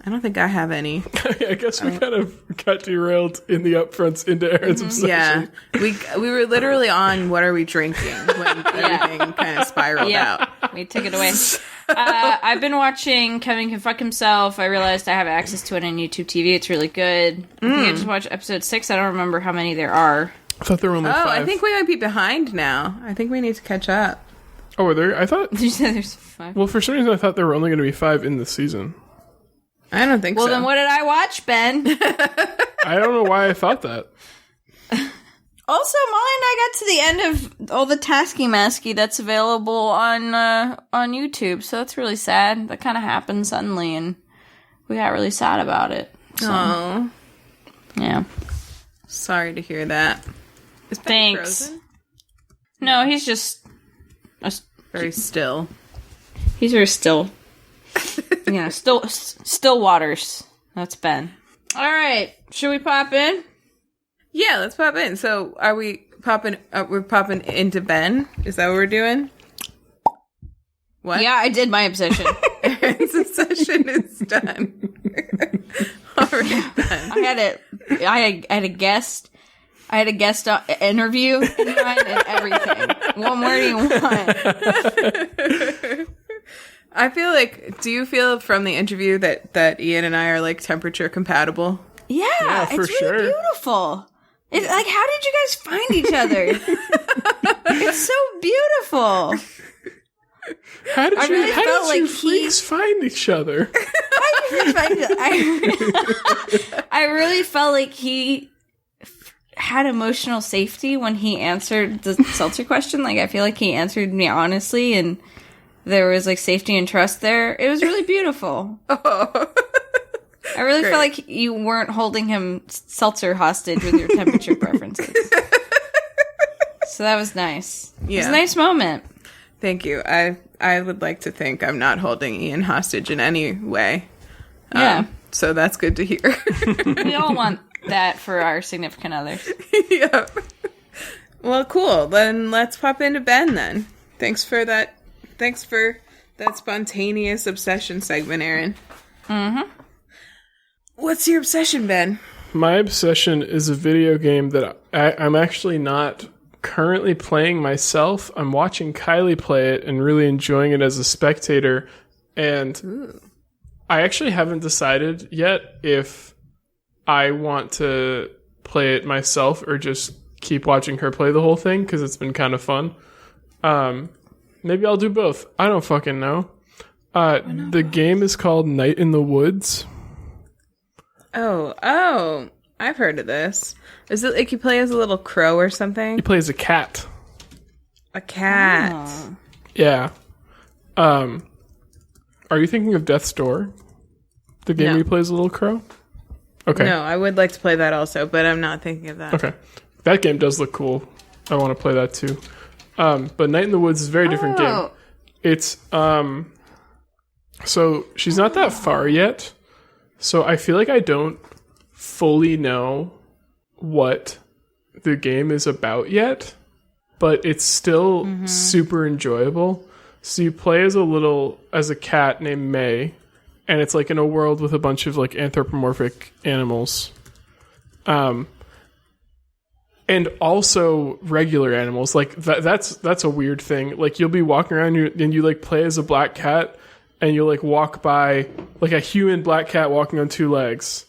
Speaker 2: I don't think I have any.
Speaker 4: I guess we kind of got derailed in the upfronts into Erin's obsession.
Speaker 2: Yeah, we were literally on what are we drinking when everything kind of spiraled out.
Speaker 1: We took it away. I've been watching Kevin Can Fuck Himself. I realized I have access to it on YouTube TV. It's really good. I think I just watched episode 6. I don't remember how many there are.
Speaker 4: I thought there were only 5.
Speaker 2: I think we might be behind now. I think we need to catch up.
Speaker 4: Oh, were there? I thought...
Speaker 1: Did you say there's 5?
Speaker 4: Well, for some reason, I thought there were only going to be 5 in this season.
Speaker 2: I don't think so.
Speaker 1: Well, then what did I watch, Ben?
Speaker 4: I don't know why I thought that.
Speaker 1: Also, Molly and I got to the end of all the Tasky Masky that's available on YouTube, so that's really sad. That kind of happened suddenly, and we got really sad about it. So,
Speaker 2: Oh,
Speaker 1: yeah.
Speaker 2: sorry to hear that. Is Ben
Speaker 1: Thanks.
Speaker 2: frozen?
Speaker 1: No, he's just...
Speaker 2: Very still.
Speaker 1: He's very still. Yeah, still waters. That's Ben. All right, should we pop in?
Speaker 2: Yeah, let's pop in. So, are we popping? We're popping into Ben. Is that what we're doing? What?
Speaker 1: Yeah, I did my obsession.
Speaker 2: Erin's obsession is done. All right, Ben.
Speaker 1: I had a guest. I had a guest interview in mind and everything. What more do you want?
Speaker 2: I feel like. Do you feel from the interview that Ian and I are like temperature compatible?
Speaker 1: Yeah,
Speaker 4: for
Speaker 1: it's
Speaker 4: sure.
Speaker 1: really beautiful. It's like, how did you guys find each other? It's so beautiful.
Speaker 4: How did
Speaker 1: really felt like
Speaker 4: you freaks find each other?
Speaker 1: I really felt like he had emotional safety when he answered the seltzer question. Like, I feel like he answered me honestly, and there was like safety and trust there. It was really beautiful.
Speaker 2: Oh.
Speaker 1: I really felt like you weren't holding him seltzer hostage with your temperature preferences. So that was nice.
Speaker 2: Yeah.
Speaker 1: It was a nice moment.
Speaker 2: Thank you. I would like to think I'm not holding Ian hostage in any way.
Speaker 1: Yeah.
Speaker 2: So that's good to hear.
Speaker 1: We all want that for our significant others.
Speaker 2: Yeah. Well, cool. Then let's pop into Ben then. Thanks for that spontaneous obsession segment, Erin.
Speaker 1: Mm-hmm.
Speaker 2: What's your obsession, Ben?
Speaker 4: My obsession is a video game that I'm actually not currently playing myself. I'm watching Kylie play it and really enjoying it as a spectator. And I actually haven't decided yet if I want to play it myself or just keep watching her play the whole thing because it's been kind of fun. Maybe I'll do both. I don't fucking know. The game is called Night in the Woods.
Speaker 2: Oh. I've heard of this. Is it like you play as a little crow or something?
Speaker 4: He plays a cat.
Speaker 2: A cat.
Speaker 1: Oh.
Speaker 4: Yeah. Are you thinking of Death's Door? The game
Speaker 2: No.
Speaker 4: where he plays a little crow? Okay.
Speaker 2: No, I would like to play that also, but I'm not thinking of that.
Speaker 4: Okay. That game does look cool. I want to play that too. But Night in the Woods is a very different game. It's, so she's not that far yet. So I feel like I don't fully know what the game is about yet, but it's still super enjoyable. So you play as a cat named May, and it's like in a world with a bunch of like anthropomorphic animals. And also regular animals. Like that's a weird thing. Like you'll be walking around and you like play as a black cat, and you'll like walk by like a human black cat walking on two legs,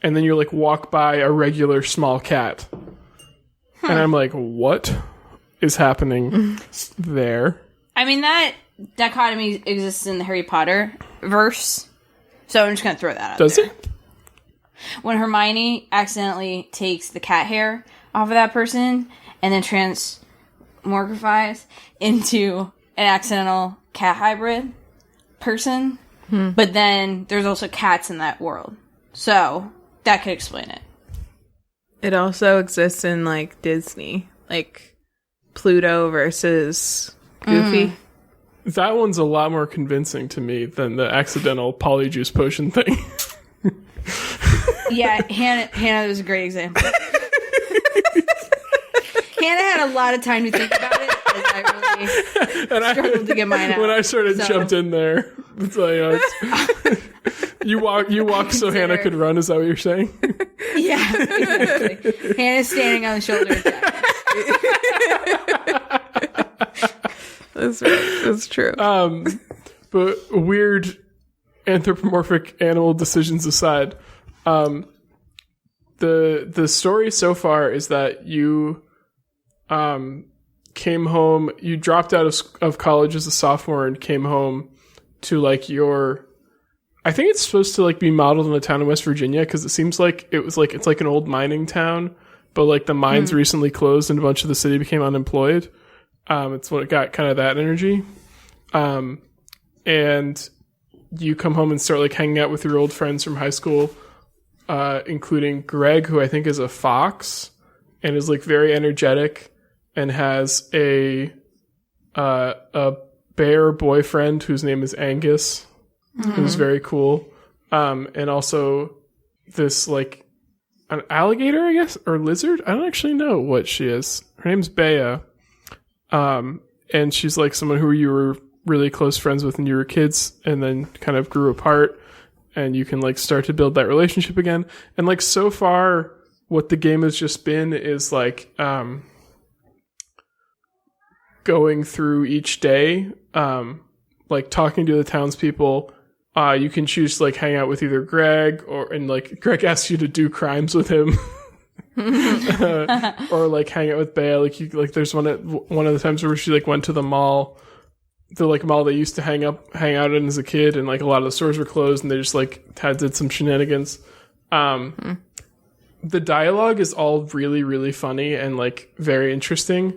Speaker 4: and then you like walk by a regular small cat. And I'm like, what is happening there?
Speaker 1: I mean, that dichotomy exists in the Harry Potter verse, so I'm just going to throw that out
Speaker 4: Does
Speaker 1: there.
Speaker 4: it?
Speaker 1: When Hermione accidentally takes the cat hair off of that person and then transmorphifies into an accidental cat hybrid person, but then there's also cats in that world. So, that could explain it.
Speaker 2: It also exists in like Disney, like Pluto versus Goofy.
Speaker 4: That one's a lot more convincing to me than the accidental polyjuice potion thing.
Speaker 1: Yeah, Hannah was a great example. Hannah had a lot of time to think about it, as I really struggled to get mine out.
Speaker 4: When I jumped in there, it's like, you walk so Hannah could run. Is that what you're saying?
Speaker 1: Yeah, exactly. Hannah's standing on the shoulder attack.
Speaker 2: That's right. That's true.
Speaker 4: But weird anthropomorphic animal decisions aside, the story so far is that you came home, you dropped out of college as a sophomore and came home to like I think it's supposed to like be modeled in a town in West Virginia, because it seems like it's like an old mining town, but like the mines recently closed and a bunch of the city became unemployed. It's what it got, kind of that energy. And you come home and start like hanging out with your old friends from high school, including Greg, who I think is a fox and is like very energetic and has a bear boyfriend whose name is Angus, who's very cool. And also this like an alligator, I guess, or lizard. I don't actually know what she is. Her name's Bea. And she's like someone who you were really close friends with when you were kids and then kind of grew apart, and you can like start to build that relationship again. And like so far what the game has just been is like going through each day, like talking to the townspeople. You can choose to like hang out with either Greg and like Greg asks you to do crimes with him. Or like hang out with Bea. Like there's one of the times where she like went to the mall, mall they used to hang out in as a kid, and like a lot of the stores were closed, and they just like did some shenanigans. The dialogue is all really, really funny and like very interesting.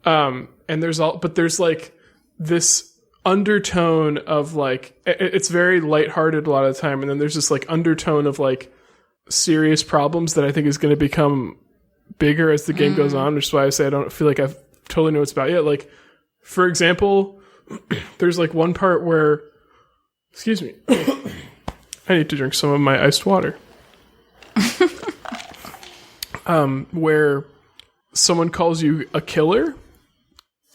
Speaker 4: And there's like this undertone of like, it's very lighthearted a lot of the time, and then there's this like undertone of like serious problems that I think is going to become bigger as the game goes on, which is why I say I don't feel like I totally know what it's about yet. Like, for example, there's like one part where, excuse me, I need to drink some of my iced water. Where someone calls you a killer,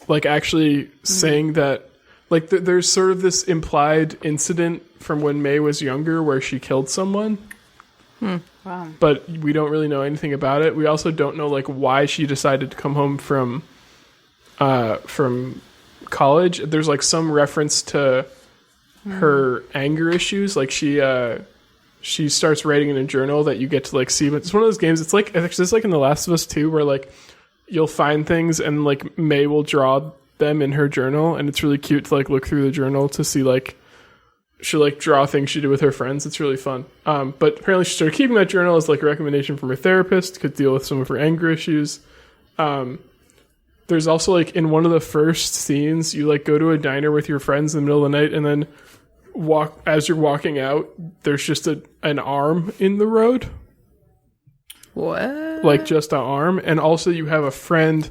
Speaker 4: like actually saying that, like there's sort of this implied incident from when May was younger where she killed someone.
Speaker 1: Wow.
Speaker 4: But we don't really know anything about it. We also don't know like why she decided to come home from college. There's like some reference to her anger issues. Like she starts writing in a journal that you get to like see. But it's one of those games. It's like in The Last of Us 2, where like you'll find things and like May will draw them in her journal, and it's really cute to like look through the journal to see like she'll like draw things she did with her friends. It's really fun. But apparently she started keeping that journal as like a recommendation from her therapist, could deal with some of her anger issues. There's also like in one of the first scenes, you like go to a diner with your friends in the middle of the night, and then as you're walking out, there's just an arm in the road.
Speaker 2: What?
Speaker 4: Like just an arm. And also you have a friend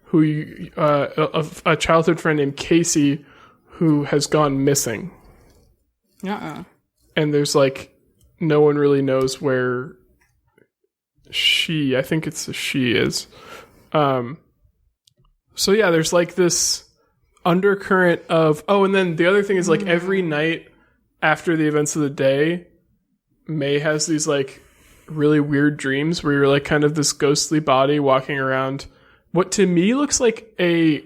Speaker 4: who a childhood friend named Casey who has gone missing. And there's like no one really knows where I think it's a she is. So yeah, there's like this undercurrent of, and then the other thing is like every night after the events of the day, May has these like really weird dreams where you're like kind of this ghostly body walking around what to me looks like a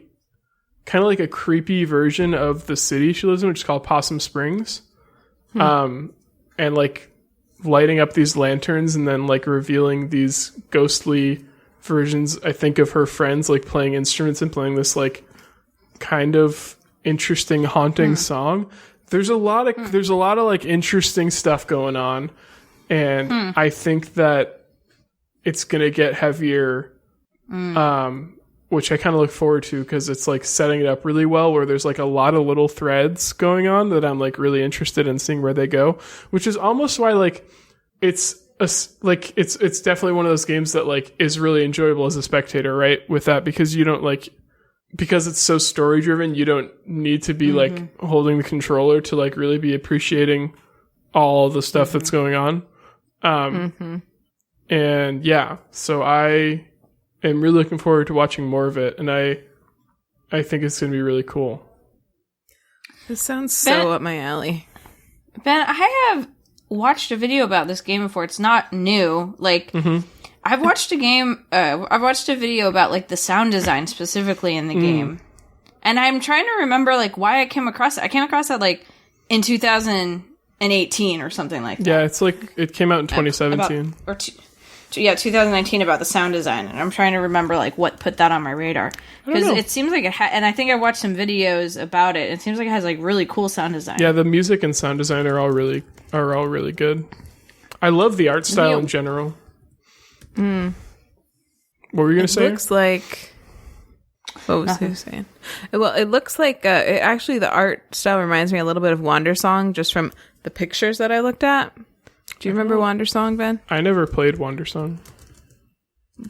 Speaker 4: kind of like a creepy version of the city she lives in, which is called Possum Springs. And like lighting up these lanterns and then like revealing these ghostly versions, I think, of her friends like playing instruments and playing this like kind of interesting haunting song. There's a lot of like interesting stuff going on, and I think that it's gonna get heavier, which I kind of look forward to because it's like setting it up really well, where there's like a lot of little threads going on that I'm like really interested in seeing where they go, which is almost why like it's definitely one of those games that like is really enjoyable as a spectator, right? With that, because you don't like, because it's so story driven, you don't need to be like holding the controller to like really be appreciating all the stuff that's going on. And yeah, so I am really looking forward to watching more of it, and I think it's going to be really cool.
Speaker 2: This sounds so up my alley.
Speaker 1: Ben, I have watched a video about this game before. It's not new. Like, I've watched a video about like the sound design specifically in the game, and I'm trying to remember like why I came across it. I came across that like in 2018 or something like that.
Speaker 4: Yeah, it's like it came out in 2017
Speaker 1: 2019 about the sound design, and I'm trying to remember like what put that on my radar, because it seems like it and I think I watched some videos about it. It seems like it has like really cool sound design. Yeah,
Speaker 4: the music and sound design are all really good. I love the art style in general. What were you gonna say?
Speaker 2: It looks like, what was he saying? Well, it looks like actually the art style reminds me a little bit of Wander Song, just from the pictures that I looked at. Do you remember Wander Song, Ben?
Speaker 4: I never played Wander Song.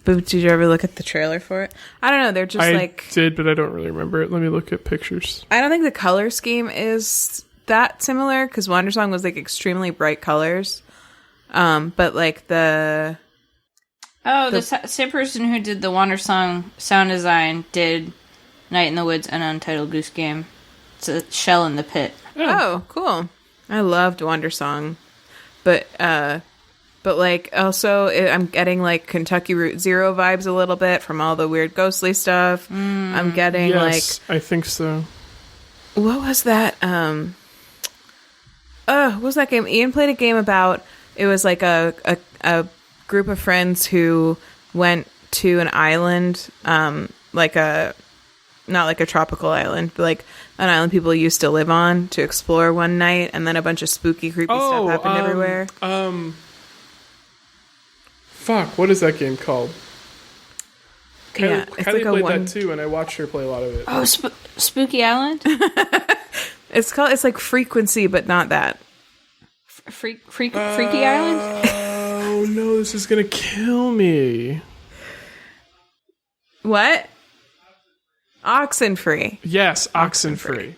Speaker 2: But did you ever look at the trailer for it? I don't know. They're just
Speaker 4: I did, but I don't really remember it. Let me look at pictures.
Speaker 2: I don't think the color scheme is that similar, because Wander Song was like extremely bright colors. But like the
Speaker 1: same person who did the Wander Song sound design did Night in the Woods and Untitled Goose Game. It's a Shell in the Pit.
Speaker 2: Oh, cool. I loved Wander Song. But like also I'm getting like Kentucky Route Zero vibes a little bit from all the weird ghostly stuff. I'm getting like,
Speaker 4: I think so.
Speaker 2: What was that? What was that game? Ian played a game about, it was like a group of friends who went to an island, like not like a tropical island, but like an island people used to live on, to explore one night, and then a bunch of spooky, creepy stuff happened everywhere.
Speaker 4: Fuck, what is that game called? Kylie
Speaker 2: like
Speaker 4: played that too, and I watched her play a lot of it.
Speaker 1: Oh, Spooky Island?
Speaker 2: It's like Frequency, but not that.
Speaker 1: Freaky Island?
Speaker 4: Oh no, this is gonna kill me.
Speaker 2: What? Oxenfree.
Speaker 4: Yes, Oxenfree.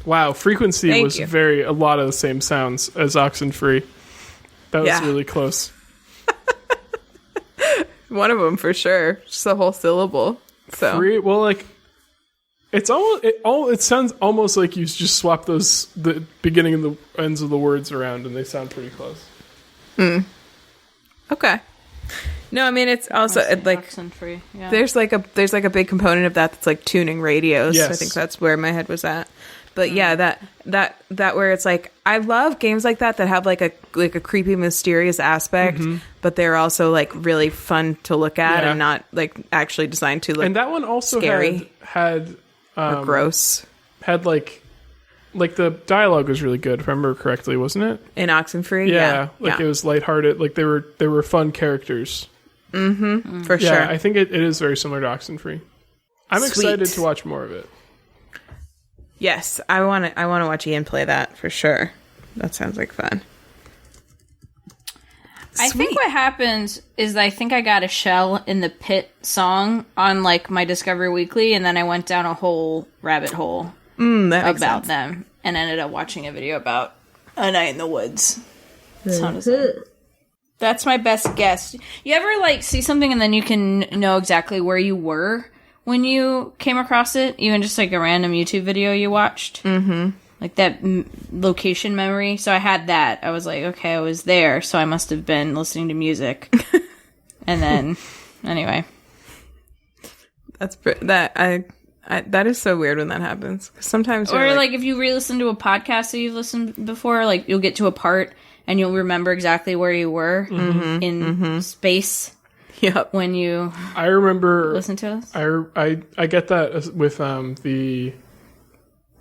Speaker 4: Wow, Frequency was a lot of the same sounds as Oxenfree. That was really close.
Speaker 2: One of them for sure. Just a whole syllable. So
Speaker 4: well, like it sounds almost like you just swap the beginning and the ends of the words around, and they sound pretty close.
Speaker 2: Okay. No, I mean it's also like there's like a big component of that's like tuning radios. Yes. I think that's where my head was at. But yeah, that where it's like, I love games like that have like a creepy, mysterious aspect, but they're also like really fun to look at and not like actually designed to look.
Speaker 4: And that one also
Speaker 2: scary
Speaker 4: had
Speaker 2: or gross.
Speaker 4: Had like like the dialogue was really good, if I remember correctly, wasn't it?
Speaker 2: In Oxenfree?
Speaker 4: Yeah. It was lighthearted. Like they were fun characters.
Speaker 2: For sure.
Speaker 4: Yeah, I think it is very similar to Oxenfree. I'm excited to watch more of it.
Speaker 2: Yes, I want to watch Ian play that for sure. That sounds like fun.
Speaker 1: I think what happened is I think I got a Shell in the Pit song on like my Discovery Weekly, and then I went down a whole rabbit hole about them and ended up watching a video about A Night in the Woods. That's my best guess. You ever like see something and then you can know exactly where you were when you came across it? Even just like a random YouTube video you watched? Mm-hmm. Like that location memory. So I had that. I was like, okay, I was there, so I must have been listening to music. And then, anyway.
Speaker 2: That is so weird when that happens. Sometimes
Speaker 1: or like if you re-listen to a podcast that you've listened before, like you'll get to a part and you'll remember exactly where you were in space.
Speaker 2: Yep.
Speaker 1: When you
Speaker 4: I remember
Speaker 1: listen to us.
Speaker 4: I get that with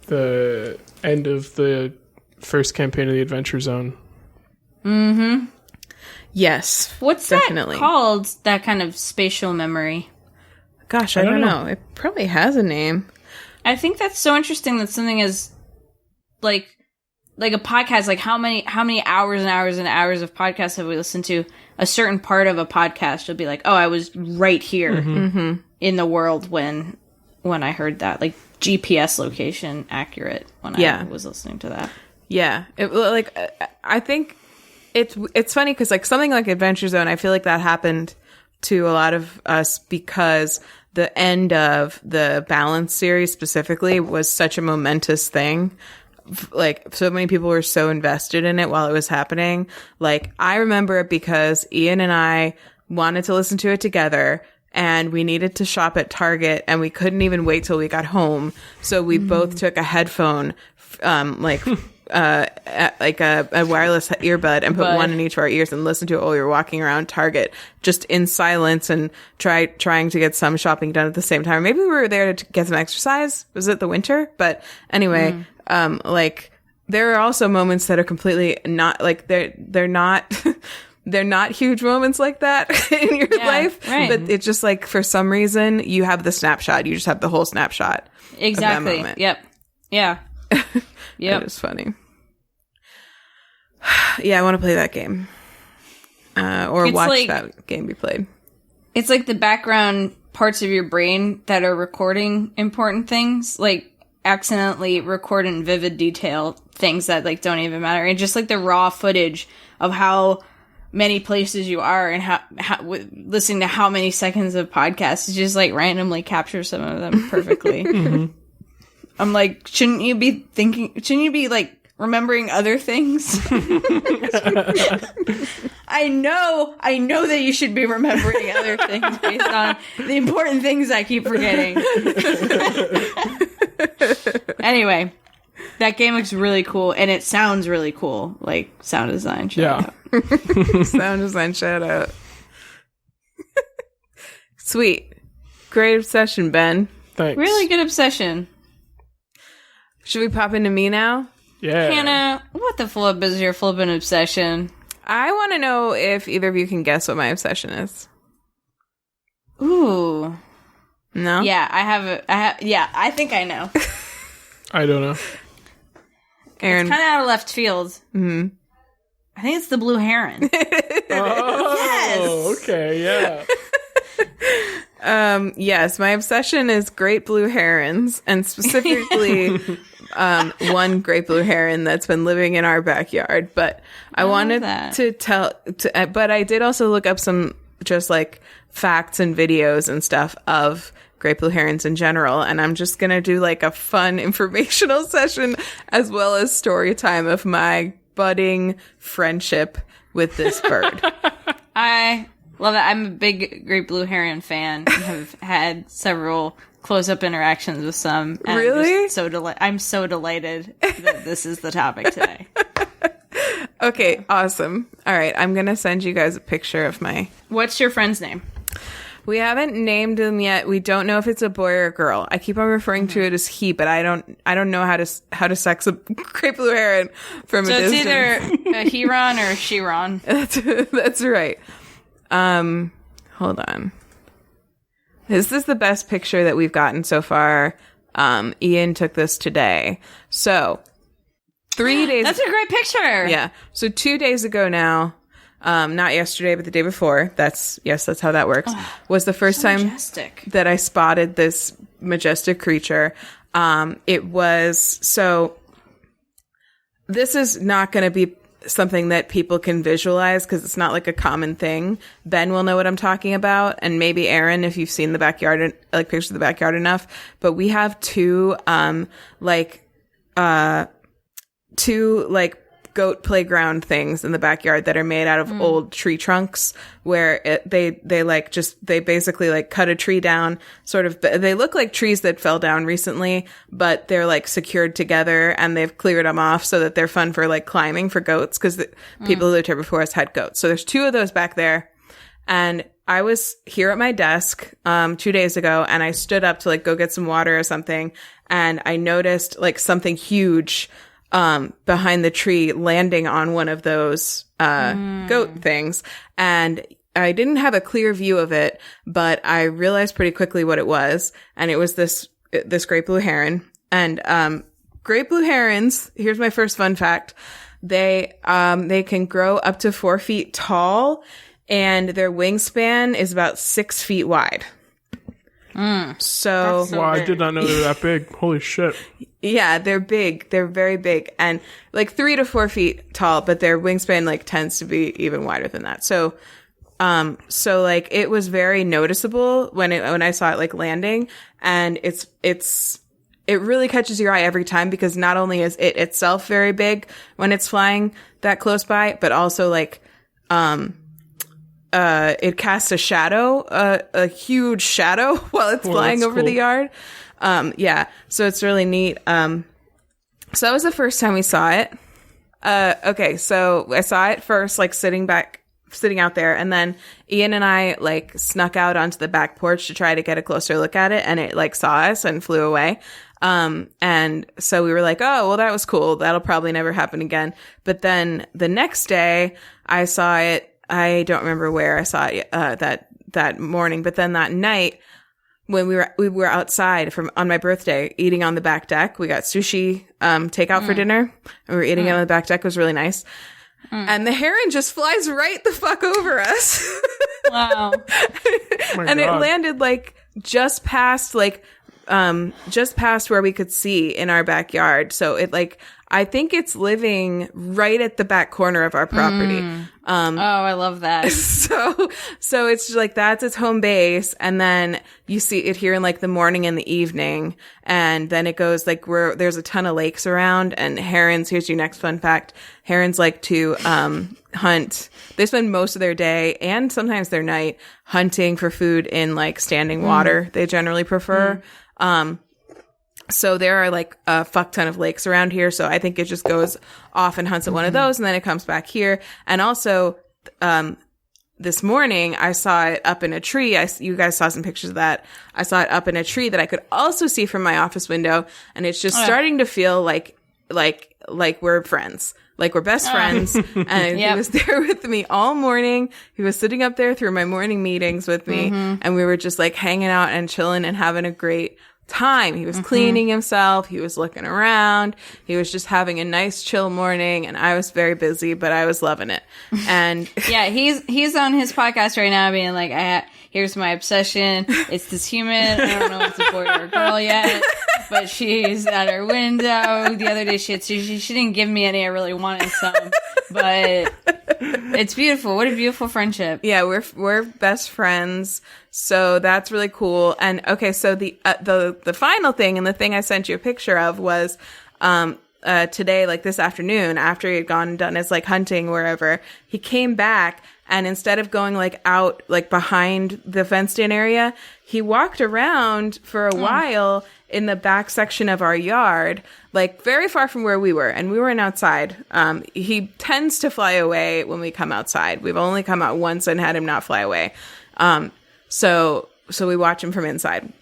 Speaker 4: the end of the first campaign of the Adventure Zone.
Speaker 1: Mm-hmm.
Speaker 2: Yes.
Speaker 1: What's
Speaker 2: definitely
Speaker 1: that called? That kind of spatial memory.
Speaker 2: Gosh, I don't know. It probably has a name.
Speaker 1: I think that's so interesting that something is like a podcast, like how many hours and hours and hours of podcasts have we listened to? A certain part of a podcast, you'll be like, oh, I was right here in the world when I heard that. Like GPS location accurate when I was listening to that.
Speaker 2: Yeah. I think it's funny because like something like Adventure Zone, I feel like that happened to a lot of us because the end of the Balance series specifically was such a momentous thing. Like so many people were so invested in it while it was happening. Like I remember it because Ian and I wanted to listen to it together and we needed to shop at Target and we couldn't even wait till we got home. So we both took a headphone, like a wireless earbud and put one in each of our ears and listened to it while we were walking around Target just in silence and trying to get some shopping done at the same time. Maybe we were there to get some exercise. Was it the winter? But anyway, like there are also moments that are completely not like they're not they're not huge moments like that in your life,
Speaker 1: right.
Speaker 2: But it's just like for some reason you have the snapshot. You just have the whole snapshot.
Speaker 1: Exactly.
Speaker 2: Of that moment.
Speaker 1: Yep. Yeah. Yep.
Speaker 2: It is funny. Yeah, I want to play that game. Or
Speaker 1: It's
Speaker 2: watch
Speaker 1: like-
Speaker 2: that game be played.
Speaker 1: It's like the background parts of your brain that are recording important things, like accidentally record in vivid detail things that like don't even matter. And just like the raw footage of how many places you are and how listening to how many seconds of podcasts is just like randomly capture some of them perfectly. I'm like, shouldn't you be like remembering other things? I know that you should be remembering other things based on the important things I keep forgetting. Anyway, that game looks really cool and it sounds really cool. Like sound design.
Speaker 4: Yeah.
Speaker 2: Sound design shout out. Sweet. Great obsession, Ben.
Speaker 4: Thanks.
Speaker 1: Really good obsession.
Speaker 2: Should we pop into me now?
Speaker 4: Yeah.
Speaker 1: Hannah, what the flip is your flippin' obsession?
Speaker 2: I want to know if either of you can guess what my obsession is.
Speaker 1: Ooh.
Speaker 2: No?
Speaker 1: Yeah, I think I know.
Speaker 4: I don't know.
Speaker 2: Aaron.
Speaker 1: It's kind of out of left field. Mm-hmm. I think it's the blue heron.
Speaker 4: Oh, okay, yeah.
Speaker 2: Yes, my obsession is great blue herons, and specifically one great blue heron that's been living in our backyard. But I wanted but I did also look up some just like facts and videos and stuff of great blue herons in general, and I'm just gonna do like a fun informational session as well as story time of my budding friendship with this bird.
Speaker 1: I love it. I'm a big great blue heron fan and have had several close-up interactions with some. And
Speaker 2: Really?
Speaker 1: I'm so delighted that this is the topic today.
Speaker 2: Okay, awesome. All right, I'm gonna send you guys a picture of my
Speaker 1: What's your friend's name?
Speaker 2: We haven't named him yet. We don't know if it's a boy or a girl. I keep on referring to it as he, but I don't know how to sex a great blue heron from a distance.
Speaker 1: So it's either a heron or a chiron.
Speaker 2: That's right. Hold on. This is the best picture that we've gotten so far. Ian took this today. So 3 days.
Speaker 1: That's a great picture.
Speaker 2: Yeah. So 2 days ago now, not yesterday, but the day before. That's how that works. Was the first time that I spotted this majestic creature. It was so. This is not going to be something that people can visualize because it's not like a common thing. Ben will know what I'm talking about, and maybe Erin if you've seen the backyard, like pictures of the backyard enough. But we have two goat playground things in the backyard that are made out of old tree trunks where they basically like cut a tree down sort of. They look like trees that fell down recently, but they're like secured together and they've cleared them off so that they're fun for like climbing for goats because people who lived here before us had goats. So there's two of those back there. And I was here at my desk 2 days ago and I stood up to like go get some water or something. And I noticed like something huge behind the tree landing on one of those goat things. And I didn't have a clear view of it, but I realized pretty quickly what it was. And it was this great blue heron. And great blue herons, here's my first fun fact. They can grow up to 4 feet tall and their wingspan is about 6 feet wide. So
Speaker 4: wow, I did not know they were that big. Holy shit.
Speaker 2: Yeah, they're big. They're very big and like 3 to 4 feet tall, but their wingspan like tends to be even wider than that. So like it was very noticeable when I saw it like landing, and it really catches your eye every time because not only is it itself very big when it's flying that close by, but also like it casts a shadow, a huge shadow while it's flying over the yard. Yeah, so it's really neat. So that was the first time we saw it. Okay, so I saw it first, like sitting out there, and then Ian and I like snuck out onto the back porch to try to get a closer look at it, and it like saw us and flew away. And so we were like, oh, well, that was cool. That'll probably never happen again. But then the next day I saw it. I don't remember where I saw it that morning, but then that night when we were outside on my birthday eating on the back deck, we got sushi takeout for dinner, and we were eating on the back deck. It was really nice. And the heron just flies right the fuck over us.
Speaker 1: Wow.
Speaker 2: And it landed like just past where we could see in our backyard. So it like, I think it's living right at the back corner of our property.
Speaker 1: Oh, I love that.
Speaker 2: So it's like, that's its home base. And then you see it here in like the morning and the evening. And then it goes like there's a ton of lakes around, and herons, here's your next fun fact. Herons like to, hunt. They spend most of their day and sometimes their night hunting for food in like standing water. They generally prefer. So there are like a fuck ton of lakes around here. So I think it just goes off and hunts at one of those, and then it comes back here. And also, this morning I saw it up in a tree. You guys saw some pictures of that. I saw it up in a tree that I could also see from my office window. And it's just starting to feel like we're friends. Like we're best friends. And he was there with me all morning. He was sitting up there through my morning meetings with me. And we were just like hanging out and chilling and having a great time. He was cleaning himself. He was looking around. He was just having a nice chill morning, and I was very busy, but I was loving it. And
Speaker 1: yeah, he's on his podcast right now being like, here's my obsession. It's this human. I don't know if it's a boy or a girl yet, but she's at her window. The other day she didn't give me any. I really wanted some, but it's beautiful. What a beautiful friendship.
Speaker 2: Yeah, we're best friends. So that's really cool. And okay, so the final thing, and the thing I sent you a picture of was today, like this afternoon, after he had gone and done his like hunting wherever, he came back, and instead of going like out like behind the fenced in area, he walked around for a while in the back section of our yard, like very far from where we were, and we weren't outside. He tends to fly away when we come outside. We've only come out once and had him not fly away. So we watch him from inside.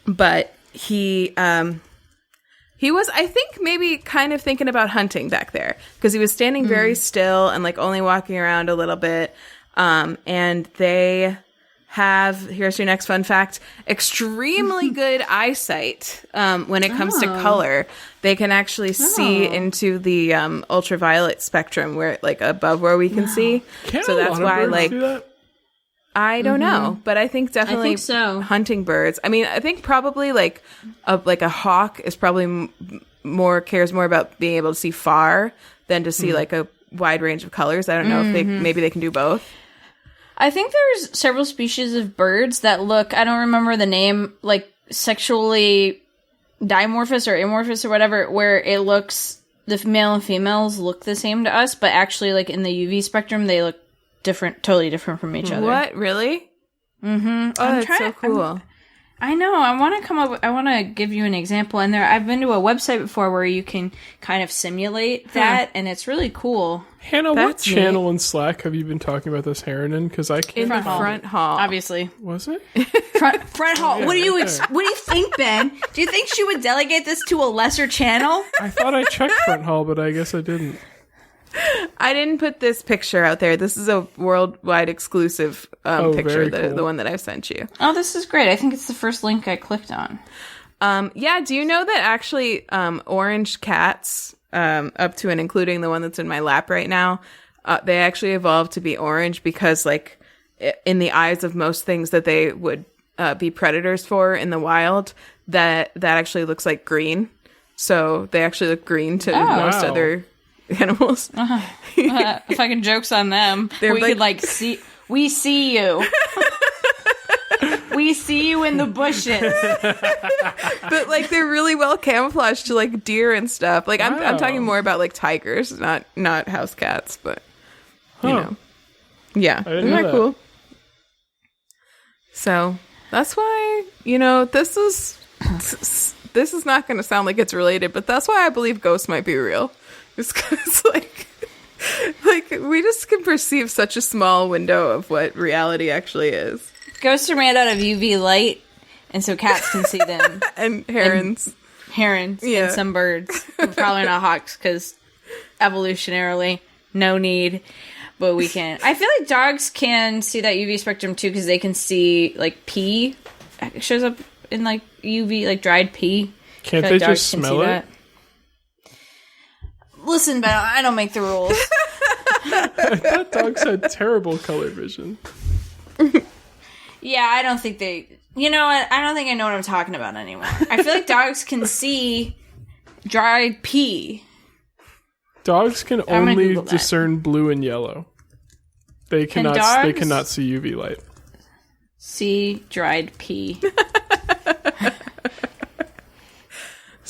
Speaker 2: But he was, I think, maybe kind of thinking about hunting back there, because he was standing very still and like only walking around a little bit. And they have, here's your next fun fact, extremely good eyesight when it comes to color. They can actually see into the ultraviolet spectrum, where like above where we can see.
Speaker 4: So that's why like do that?
Speaker 2: I don't know, but I think definitely hunting birds. I mean, I think probably like a hawk is probably cares more about being able to see far than to see like a wide range of colors. I don't know if maybe they can do both.
Speaker 1: I think there's several species of birds that look, I don't remember the name, like sexually dimorphous or amorphous or whatever, where it looks, the male and females look the same to us, but actually like in the UV spectrum, they look different, totally different from each other.
Speaker 2: What? Really?
Speaker 1: Mm-hmm.
Speaker 2: Oh, that's so cool.
Speaker 1: I know. I want to give you an example. And I've been to a website before where you can kind of simulate that, and it's really cool.
Speaker 4: Hannah, what channel in Slack have you been talking about this heron in? Because I can't.
Speaker 2: In the front hall,
Speaker 1: obviously.
Speaker 4: Was it
Speaker 1: front hall? Yeah, what do you think, Ben? Do you think she would delegate this to a lesser channel?
Speaker 4: I thought I checked front hall, but I guess I didn't.
Speaker 2: I didn't put this picture out there. This is a worldwide exclusive picture,
Speaker 4: cool.
Speaker 2: the one that I've sent you.
Speaker 1: Oh, this is great. I think it's the first link I clicked on.
Speaker 2: Yeah, do you know that actually orange cats, up to and including the one that's in my lap right now, they actually evolved to be orange because, like, in the eyes of most things that they would be predators for in the wild, that actually looks like green. So they actually look green to most other animals.
Speaker 1: Fucking jokes on them. We could like see. We see you. We see you in the bushes.
Speaker 2: But like they're really well camouflaged to like deer and stuff. Like I'm talking more about like tigers, not house cats, but you know. Yeah. Isn't that cool? So that's why, this is not going to sound like it's related, but that's why I believe ghosts might be real. It's because, like we just can perceive such a small window of what reality actually is.
Speaker 1: Ghosts are made out of UV light, and so cats can see them.
Speaker 2: And herons.
Speaker 1: And some birds. Probably not hawks, because evolutionarily, no need. But we can. I feel like dogs can see that UV spectrum, too, because they can see, like, pee. It shows up in, like, UV, like, dried pee.
Speaker 4: Can't they just smell it?
Speaker 1: Listen, Ben, I don't make the rules.
Speaker 4: I thought dogs had terrible color vision.
Speaker 1: Yeah, I don't think they... You know what? I don't think I know what I'm talking about anymore. I feel like dogs can see dried pee.
Speaker 4: Dogs can only discern blue and yellow. They cannot see UV light.
Speaker 1: See dried pee.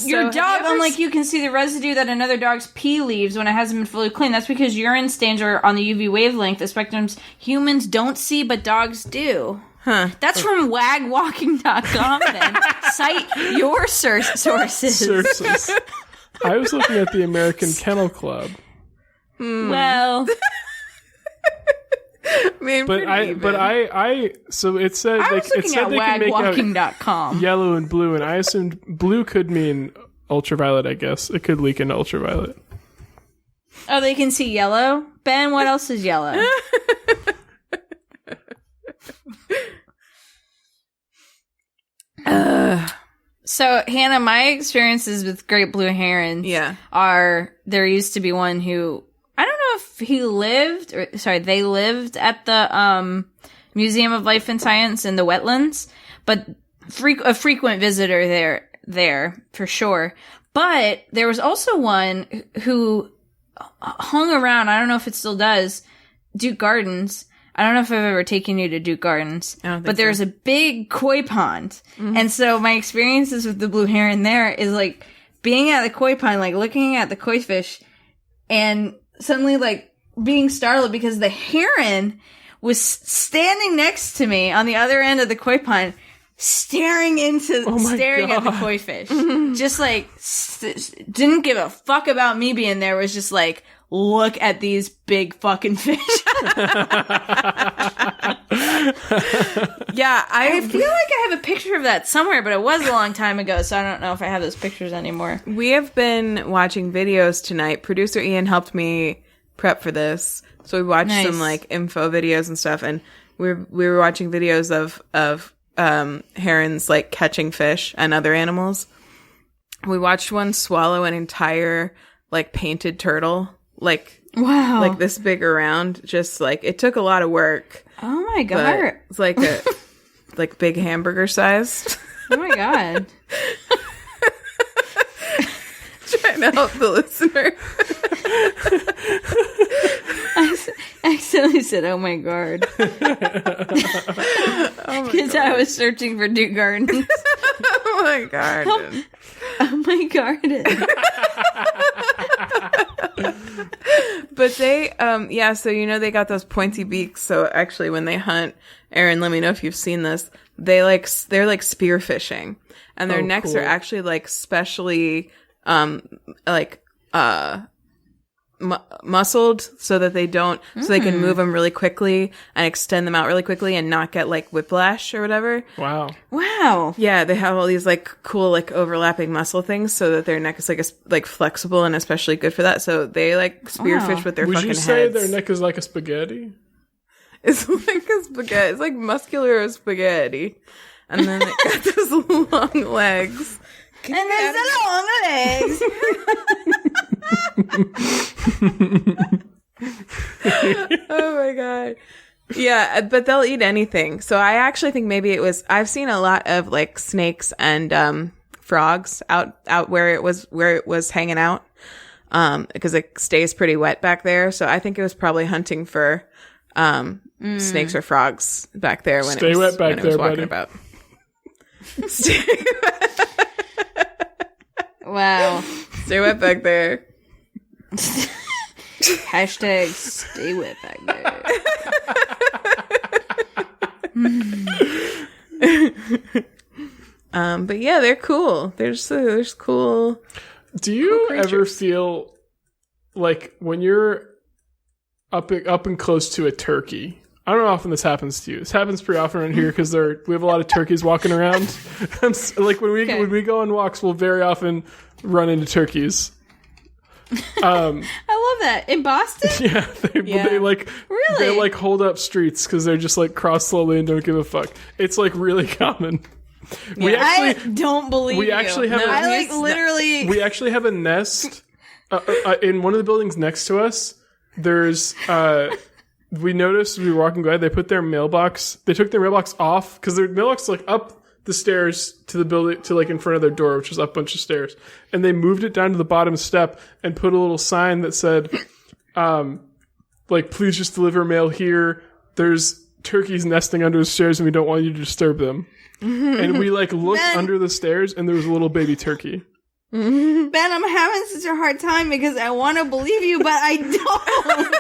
Speaker 1: Your dog, unlike you, can see the residue that another dog's pee leaves when it hasn't been fully cleaned. That's because urine stains are on the UV wavelength, the spectrums humans don't see, but dogs do.
Speaker 2: Huh.
Speaker 1: That's from wagwalking.com, then. Cite your sources.
Speaker 4: I was looking at the American Kennel Club.
Speaker 1: Well...
Speaker 4: So it said they can make out yellow and blue, and I assumed blue could mean ultraviolet. I guess it could leak into ultraviolet.
Speaker 1: Oh, they can see yellow? Ben, what else is yellow? So, Hannah, my experiences with great blue herons are, there used to be one who, I don't know if they lived at the Museum of Life and Science in the wetlands, but a frequent visitor there for sure. But there was also one who hung around, I don't know if it still does, Duke Gardens. I don't know if I've ever taken you to Duke Gardens, but there's a big koi pond. Mm-hmm. And so my experiences with the blue heron there is like being at the koi pond, like looking at the koi fish and suddenly like being startled because the heron was standing next to me on the other end of the koi pond, staring at the koi fish. Just like, didn't give a fuck about me being there, was just like look at these big fucking fish.
Speaker 2: Yeah,
Speaker 1: I feel like I have a picture of that somewhere, but it was a long time ago, so I don't know if I have those pictures anymore.
Speaker 2: we have been watching videos tonight. Producer Ian helped me prep for this, so we watched
Speaker 1: Nice.
Speaker 2: some like info videos and stuff, and we were watching videos of herons like catching fish and other animals. We watched one swallow an entire like painted turtle, like
Speaker 1: Wow.
Speaker 2: like this big around. Just like it took a lot of work.
Speaker 1: Oh my
Speaker 2: But
Speaker 1: god.
Speaker 2: it's like a like big hamburger size.
Speaker 1: Oh my god.
Speaker 2: Trying to help the listener.
Speaker 1: I accidentally said, "Oh my god," because I was searching for Duke Gardens.
Speaker 2: Oh my god.
Speaker 1: Oh my garden.
Speaker 2: But they, yeah, so they got those pointy beaks. So actually, when they hunt, Erin, let me know if you've seen this. They're like spear fishing, and their necks
Speaker 4: cool.
Speaker 2: are actually like specially, muscled so that they don't, so they can move them really quickly and extend them out really quickly and not get like whiplash or whatever.
Speaker 4: Wow.
Speaker 1: Wow.
Speaker 2: Yeah, they have all these like cool like overlapping muscle things so that their neck is like flexible and especially good for that. So they like spearfish
Speaker 1: Wow.
Speaker 2: with their
Speaker 4: Would
Speaker 2: fucking
Speaker 4: you say
Speaker 2: heads.
Speaker 4: their neck is like a spaghetti?
Speaker 2: It's like a spaghetti. It's like muscular spaghetti. And then they got those long legs.
Speaker 1: And there's the long legs.
Speaker 2: Oh my god. Yeah, but they'll eat anything. So I actually think maybe it was, I've seen a lot of like snakes and frogs out where it was hanging out. Because it stays pretty wet back there. So I think it was probably hunting for snakes or frogs back there when
Speaker 4: Stay
Speaker 2: it was,
Speaker 4: wet back
Speaker 2: when it was
Speaker 4: there,
Speaker 2: walking
Speaker 4: buddy.
Speaker 2: about.
Speaker 1: Wow.
Speaker 2: Stay wet back there.
Speaker 1: Hashtag stay wet back there.
Speaker 2: But yeah, they're cool. There's cool.
Speaker 4: Do you
Speaker 2: Cool
Speaker 4: ever
Speaker 2: creatures.
Speaker 4: feel like when you're up and close to a turkey? I don't know how often this happens to you. This happens pretty often around here because we have a lot of turkeys walking around. Like when we go on walks, we'll very often run into turkeys.
Speaker 1: I love that. In Boston?
Speaker 4: Yeah, they like
Speaker 1: Really?
Speaker 4: they like hold up streets because they're just like cross slowly and don't give a fuck. It's like really common. We
Speaker 1: I don't believe
Speaker 4: we
Speaker 1: you.
Speaker 4: actually have
Speaker 1: I
Speaker 4: a-
Speaker 1: like literally.
Speaker 4: we actually have a nest in one of the buildings next to us. There's we noticed we were walking by. They took their mailbox off because their mailbox is like up the stairs to the building to like in front of their door, which is up a bunch of stairs, and they moved it down to the bottom step and put a little sign that said, like, please just deliver mail here. There's turkeys nesting under the stairs and we don't want you to disturb them. And we like looked under the stairs and there was a little baby turkey.
Speaker 1: Ben, I'm having such a hard time because I want to believe you, but I don't.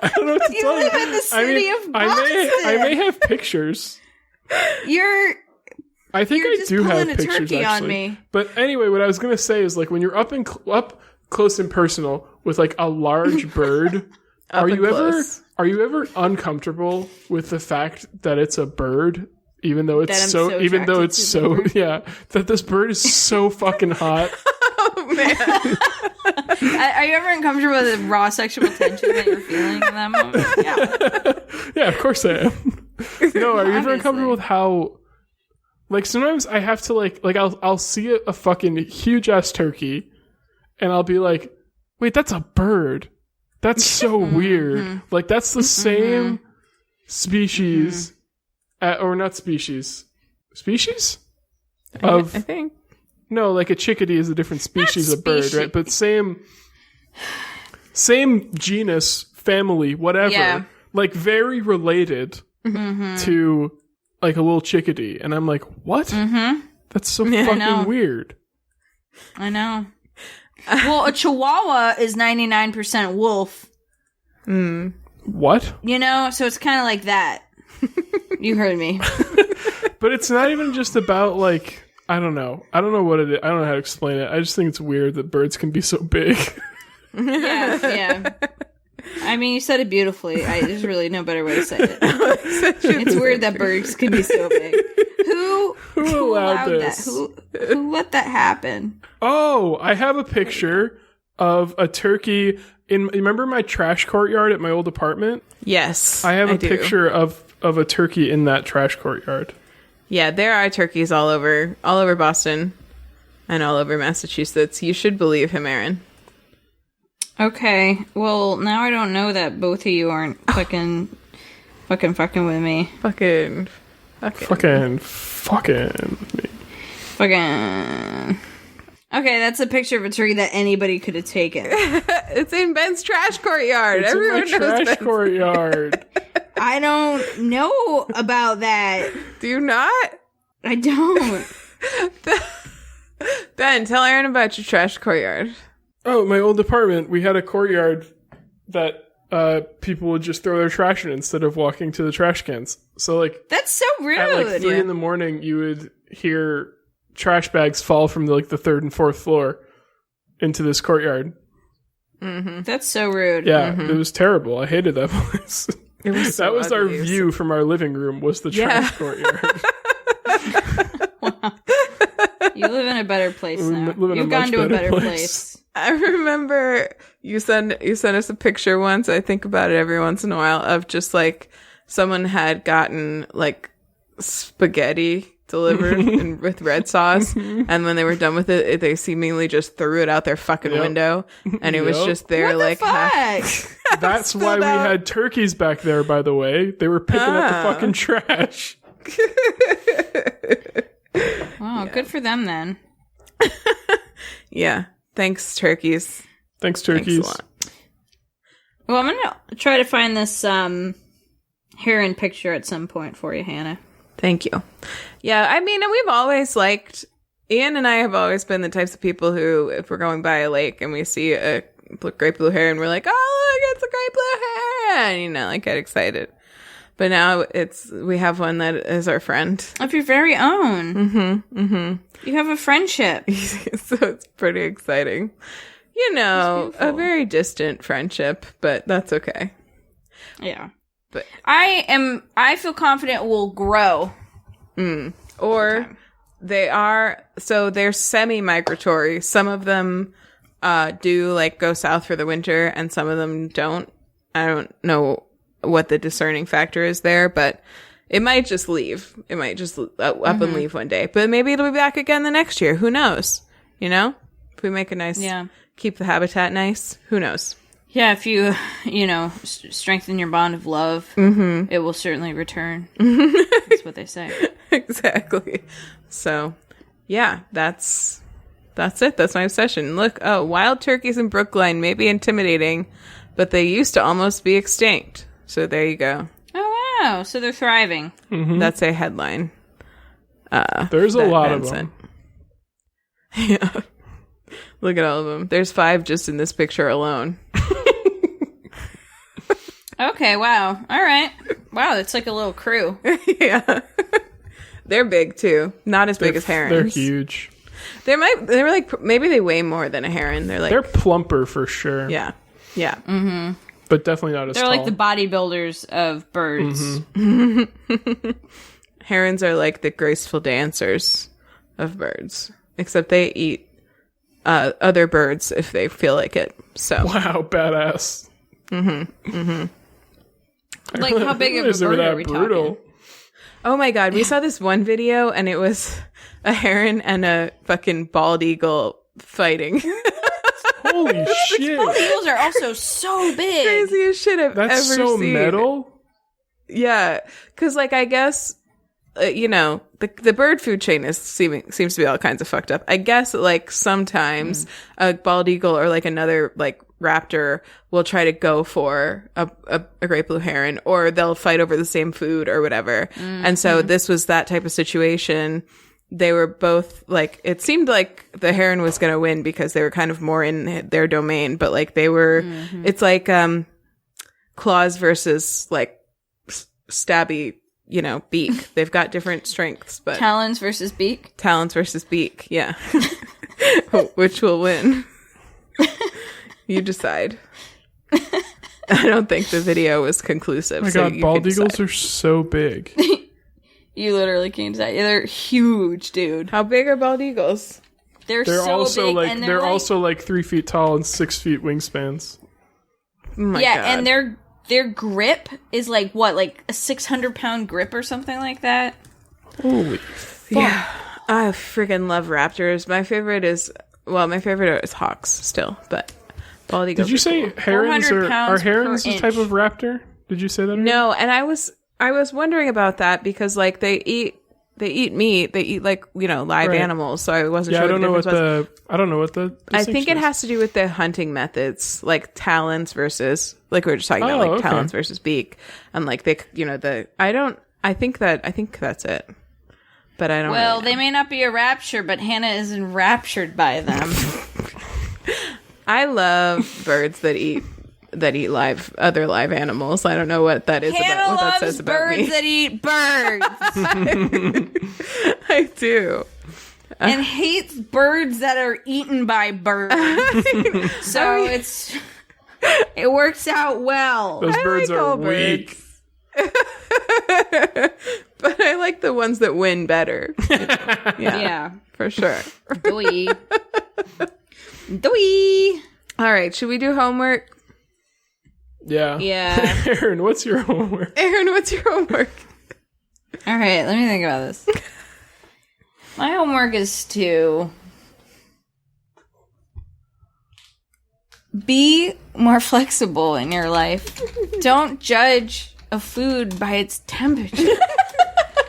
Speaker 4: I don't know what to
Speaker 1: You
Speaker 4: tell
Speaker 1: live
Speaker 4: you.
Speaker 1: in the city of
Speaker 4: I
Speaker 1: Boston.
Speaker 4: may have pictures. I think
Speaker 1: You're
Speaker 4: I
Speaker 1: just
Speaker 4: do have
Speaker 1: pulling a
Speaker 4: pictures
Speaker 1: turkey
Speaker 4: actually.
Speaker 1: on me.
Speaker 4: But anyway, what I was gonna say is like when you're up close and personal with like a large bird, are
Speaker 2: and
Speaker 4: you
Speaker 2: close.
Speaker 4: ever uncomfortable with the fact that it's a bird, even though
Speaker 1: That I'm
Speaker 4: it's
Speaker 1: so
Speaker 4: even though
Speaker 1: attracted
Speaker 4: it's
Speaker 1: to the
Speaker 4: so
Speaker 1: bird?
Speaker 4: yeah that this bird is so fucking hot.
Speaker 2: Oh man.
Speaker 1: Are you ever uncomfortable with the raw sexual tension that you're feeling in that moment? Yeah.
Speaker 4: Yeah, of course I am. No, are you ever
Speaker 1: Obviously.
Speaker 4: uncomfortable with how, like, sometimes I have to, like I'll see a fucking huge-ass turkey, and I'll be like, wait, that's a bird. That's so weird. Like, that's the same species, or not species. Species?
Speaker 2: I think.
Speaker 4: No, like a chickadee is a different species
Speaker 1: Not
Speaker 4: of bird,
Speaker 1: species.
Speaker 4: right? But same genus, family, whatever.
Speaker 1: Yeah.
Speaker 4: Like very related to like a little chickadee. And I'm like, what? That's so
Speaker 1: know.
Speaker 4: fucking weird.
Speaker 1: I know. Well, a Chihuahua is 99% wolf,
Speaker 4: What?
Speaker 1: you know? So it's kind of like that. You heard me.
Speaker 4: But it's not even just about like, I don't know what it is. I don't know how to explain it. I just think it's weird that birds can be so big.
Speaker 1: Yeah. I mean, you said it beautifully. There's really no better way to say it. It's weird that birds can be so big. Who allowed
Speaker 4: this?
Speaker 1: that? Who let that happen?
Speaker 4: Oh, I have a picture of a turkey remember my trash courtyard at my old apartment?
Speaker 2: Yes.
Speaker 4: I have a picture of a turkey in that trash courtyard.
Speaker 2: Yeah, there are turkeys all over Boston and all over Massachusetts. You should believe him, Erin.
Speaker 1: Okay, well, now I don't know that both of you aren't fucking with me.
Speaker 2: Fucking.
Speaker 1: Okay, that's a picture of a turkey that anybody could have taken.
Speaker 2: It's in Ben's trash courtyard. Everyone knows
Speaker 4: trash
Speaker 2: Ben's
Speaker 4: courtyard.
Speaker 1: I don't know about that.
Speaker 2: Do you not?
Speaker 1: I don't.
Speaker 2: Ben, tell Erin about your trash courtyard.
Speaker 4: Oh, my old apartment, we had a courtyard that people would just throw their trash in instead of walking to the trash cans. So, like...
Speaker 1: That's so rude!
Speaker 4: At, like, 3 in the morning, you would hear trash bags fall from, the 3rd and 4th floor into this courtyard.
Speaker 2: Mm-hmm.
Speaker 1: That's so rude.
Speaker 4: Yeah, It was terrible. I hated that place.
Speaker 2: It was so
Speaker 4: that was our
Speaker 2: ugly.
Speaker 4: view from our living room, was the trash courtyard.
Speaker 1: Wow. You live in a better place now. You've gone to a better place.
Speaker 2: I remember you sent us a picture once. I think about it every once in a while of just like someone had gotten like spaghetti delivered with red sauce, and when they were done with it, they seemingly just threw it out their fucking window, and it was just there
Speaker 1: what the fuck?
Speaker 4: That's why we had turkeys back there. By the way, they were picking up the fucking trash.
Speaker 1: Wow, good for them then.
Speaker 2: Yeah. Thanks, turkeys.
Speaker 4: Thanks, turkeys.
Speaker 2: Thanks a lot.
Speaker 1: Well, I'm gonna try to find this heron picture at some point for you, Hannah.
Speaker 2: Thank you. Yeah, I mean, we've always liked... Ian and I have always been the types of people who, if we're going by a lake and we see a great blue heron, we're like, oh, look, it's a great blue heron! You know, like, get excited. But now we have one that is our friend.
Speaker 1: Of your very own.
Speaker 2: Mm-hmm. Mm-hmm.
Speaker 1: You have a friendship.
Speaker 2: So it's pretty exciting. You know, a very distant friendship, but that's okay.
Speaker 1: Yeah.
Speaker 2: But
Speaker 1: I feel confident it will grow.
Speaker 2: Or they're semi-migratory. Some of them do like go south for the winter and some of them don't. I don't know what the discerning factor is there, but it might just leave. It might just up and leave one day, but maybe it'll be back again the next year. Who knows? You know, if we make a nice, keep the habitat nice, who knows?
Speaker 1: Yeah. If you strengthen your bond of love, it will certainly return. That's what they say.
Speaker 2: Exactly. So yeah, that's it. That's my obsession. Look, wild turkeys in Brookline may be intimidating, but they used to almost be extinct. So there you go.
Speaker 1: Oh, wow. So they're thriving.
Speaker 2: Mm-hmm. That's a headline.
Speaker 4: There's a lot of them.
Speaker 2: Yeah. Look at all of them. There's 5 just in this picture alone.
Speaker 1: Okay, wow. All right. Wow, it's like a little crew.
Speaker 2: Yeah. They're big, too. Not as big as herons.
Speaker 4: They're huge.
Speaker 2: They're like, maybe they weigh more than a heron. They're
Speaker 4: plumper for sure.
Speaker 2: Yeah. Yeah.
Speaker 1: Mm-hmm.
Speaker 4: But definitely not as tall.
Speaker 1: They're like the bodybuilders of birds.
Speaker 2: Mm-hmm. Herons are like the graceful dancers of birds, except they eat other birds if they feel like it. So
Speaker 4: wow, badass.
Speaker 2: Mm-hmm. Mm-hmm.
Speaker 1: Like how big of a bird are we talking?
Speaker 2: Oh my god, we saw this one video and it was a heron and a fucking bald eagle fighting.
Speaker 4: Holy shit.
Speaker 1: Bald eagles are also so big.
Speaker 2: Craziest shit I've ever seen.
Speaker 4: That's so metal?
Speaker 2: Yeah, because like I guess, the bird food chain seems to be all kinds of fucked up. I guess like sometimes a bald eagle or like another like raptor will try to go for a great blue heron, or they'll fight over the same food or whatever. Mm-hmm. And so this was that type of situation. They were both like, it seemed like the heron was going to win because they were kind of more in their domain, but like they were, it's like claws versus like stabby, beak. They've got different strengths, but
Speaker 1: talons versus beak.
Speaker 2: Yeah. Which will win? You decide. I don't think the video was conclusive.
Speaker 4: Oh my
Speaker 2: so
Speaker 4: god, bald eagles are so big.
Speaker 1: You literally can't decide. They're huge, dude.
Speaker 2: How big are bald eagles?
Speaker 1: They're
Speaker 4: They're
Speaker 1: so
Speaker 4: also
Speaker 1: big,
Speaker 4: like
Speaker 1: and
Speaker 4: they're
Speaker 1: like,
Speaker 4: also like 3 feet tall and 6 feet wingspans.
Speaker 2: Oh my
Speaker 1: yeah,
Speaker 2: God.
Speaker 1: and their grip is like what, like a 600-pound grip or something like that.
Speaker 4: Holy
Speaker 2: Yeah, I freaking love raptors. My favorite is hawks still, but bald eagles.
Speaker 4: Did you say
Speaker 2: cool.
Speaker 4: herons
Speaker 1: 400
Speaker 4: are
Speaker 1: pounds
Speaker 4: herons
Speaker 1: per
Speaker 4: a type
Speaker 1: inch.
Speaker 4: of raptor? Did you say that?
Speaker 2: No, and I was wondering about that because like they eat meat, they eat like live
Speaker 4: Right.
Speaker 2: animals. So I wasn't
Speaker 4: Yeah,
Speaker 2: sure.
Speaker 4: I don't know what
Speaker 2: was.
Speaker 4: I don't know what the.
Speaker 2: I think it
Speaker 4: distinction is.
Speaker 2: has to do with the hunting methods, like talons versus like we were just talking about, like
Speaker 4: okay.
Speaker 2: talons versus beak, and like they, I think that's it, but I don't.
Speaker 1: Well,
Speaker 2: really know.
Speaker 1: they may not be a rapture, but Hannah is enraptured by them.
Speaker 2: I love birds that eat other live animals. I don't know what that is
Speaker 1: Hannah
Speaker 2: about. What that
Speaker 1: loves
Speaker 2: says about
Speaker 1: birds
Speaker 2: me.
Speaker 1: that eat birds
Speaker 2: I do.
Speaker 1: and hates birds that are eaten by birds. So it works out well.
Speaker 4: Those birds
Speaker 2: like
Speaker 4: are
Speaker 2: all
Speaker 4: weak.
Speaker 2: But I like the ones that win better.
Speaker 1: Yeah.
Speaker 2: For sure.
Speaker 1: Doi. Doi.
Speaker 2: All right, should we do homework?
Speaker 4: Yeah.
Speaker 1: Yeah.
Speaker 4: Erin, what's your homework?
Speaker 2: Erin, what's your homework?
Speaker 1: All right, let me think about this. My homework is to be more flexible in your life. Don't judge a food by its temperature.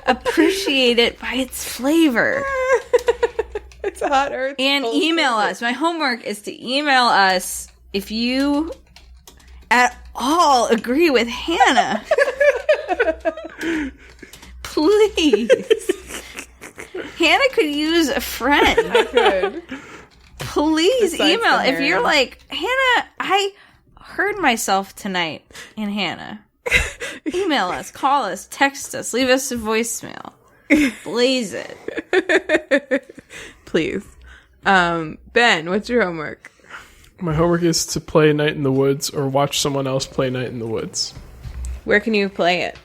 Speaker 1: Appreciate it by its flavor.
Speaker 2: It's hot earth.
Speaker 1: And email us. My homework is to email us if you at all agree with Hannah. Please. Hannah could use a friend.
Speaker 2: Good.
Speaker 1: Please
Speaker 2: Besides
Speaker 1: email.
Speaker 2: the
Speaker 1: If you're
Speaker 2: Herons.
Speaker 1: like, Hannah, I heard myself tonight in Hannah. Email us, call us, text us, leave us a voicemail. Blaze it.
Speaker 2: Please. Ben, what's your homework?
Speaker 4: My homework is to play Night in the Woods or watch someone else play Night in the Woods.
Speaker 2: Where can you play it?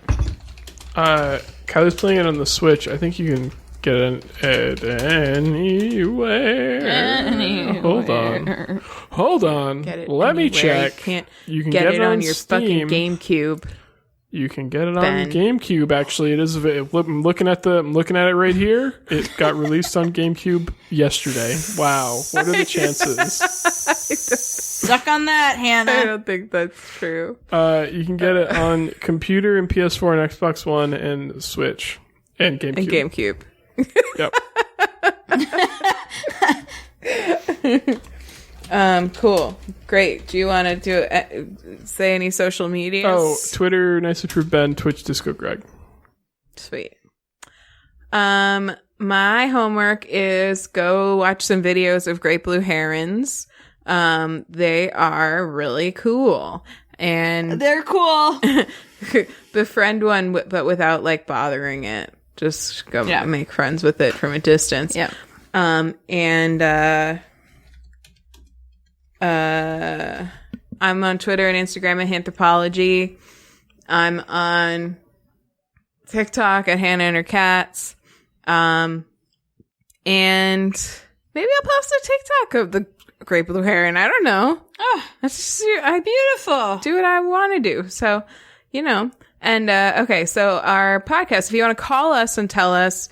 Speaker 4: Kylie's playing it on the Switch. I think you can get it anywhere. Hold on.
Speaker 2: Get it
Speaker 4: Let me
Speaker 2: anywhere.
Speaker 4: check.
Speaker 2: You can't
Speaker 4: You can
Speaker 2: get it on your
Speaker 4: Steam.
Speaker 2: fucking GameCube.
Speaker 4: You can get it
Speaker 2: Ben.
Speaker 4: on GameCube. Actually, it is. I'm looking at it right here. It got released on GameCube yesterday. Wow, what are the chances?
Speaker 1: Suck on that,
Speaker 2: I
Speaker 1: Hannah.
Speaker 2: don't think that's true.
Speaker 4: You can get it on computer and PS4 and Xbox One and Switch and GameCube.
Speaker 2: And GameCube.
Speaker 4: Yep.
Speaker 2: Cool. Great. Do you want to say any social medias?
Speaker 4: Oh, Twitter, Nice Approved Ben, Twitch, Disco Greg.
Speaker 2: Sweet. My homework is go watch some videos of great blue herons. They are really cool. And
Speaker 1: They're cool.
Speaker 2: befriend one, but without like bothering it. Just go
Speaker 1: Yeah.
Speaker 2: make friends with it from a distance.
Speaker 1: Yeah.
Speaker 2: I'm on Twitter and Instagram at Anthropology. I'm on TikTok at Hannah and her cats. And maybe I'll post a TikTok of the great blue heron. I don't know.
Speaker 1: Oh,
Speaker 2: That's just, I
Speaker 1: beautiful.
Speaker 2: do what I want to do. So, And okay, so our podcast, if you want to call us and tell us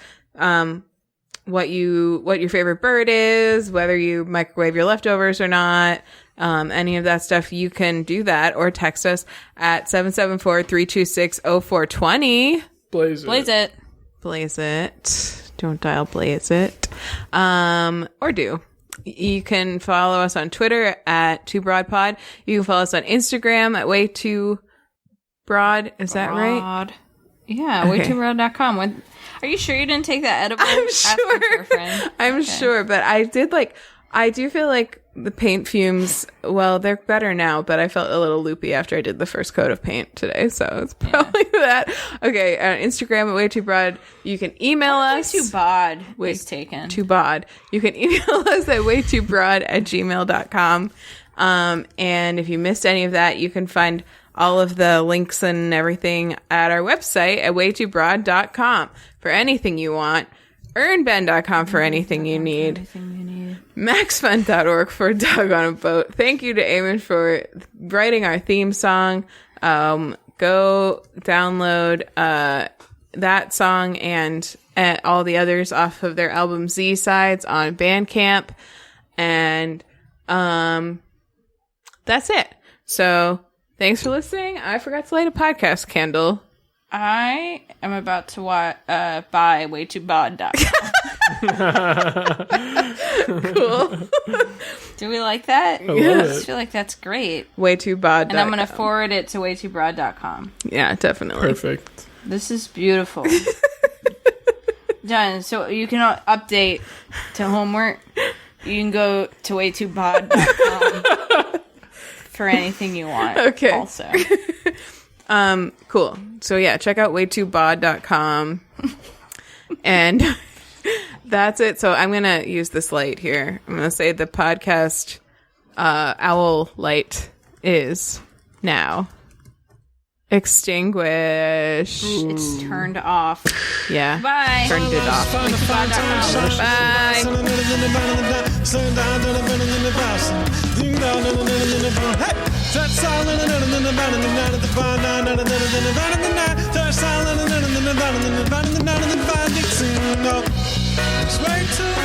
Speaker 2: what your favorite bird is, whether you microwave your leftovers or not, any of that stuff, you can do that or text us at 774-326-0420.
Speaker 4: Blaze it.
Speaker 1: Blaze it.
Speaker 2: Blaze it. Don't dial blaze it. Or do. You can follow us on Twitter at 2broadpod. You can follow us on Instagram at way2broad. Is that right?
Speaker 1: Broad. Yeah,
Speaker 2: Okay.
Speaker 1: way2broad.com. Are you sure you didn't take that edible?
Speaker 2: I'm
Speaker 1: Ask your
Speaker 2: sure.
Speaker 1: girlfriend.
Speaker 2: I'm sure, but I do feel like the paint fumes, well, they're better now, but I felt a little loopy after I did the first coat of paint today, so it's probably that. Okay, on Instagram at way2broad. You can email us.
Speaker 1: Too bod
Speaker 2: Wait,
Speaker 1: was taken.
Speaker 2: Too bod. You can email us at way2broad@gmail.com. And if you missed any of that, you can find all of the links and everything at our website at waytoobroad.com for anything you want. Earnben.com for anything you need. Maxfun.org for a dog on a boat. Thank you to Eamon for writing our theme song. Go download that song and all the others off of their album Z-Sides on Bandcamp. And that's it. So thanks for listening. I forgot to light a podcast candle.
Speaker 1: I am about to buy waytoobod.com.
Speaker 2: Cool.
Speaker 1: Do we like that?
Speaker 4: Yes.
Speaker 1: I feel like that's great.
Speaker 2: Waytoobod.
Speaker 1: And I'm going to forward it to waytoobroad.com.
Speaker 2: Yeah, definitely.
Speaker 4: Perfect.
Speaker 1: This is beautiful. Done. So you can update to homework. You can go to waytoobod.com for anything you want.
Speaker 2: Okay.
Speaker 1: Also.
Speaker 2: Cool. So yeah, check out waytoobod.com. And that's it. So I'm going to use this light here. I'm going to say the podcast owl light is now extinguished.
Speaker 1: It's turned off.
Speaker 2: Yeah.
Speaker 1: Bye.
Speaker 2: Turned it off. Bye.
Speaker 3: Bye.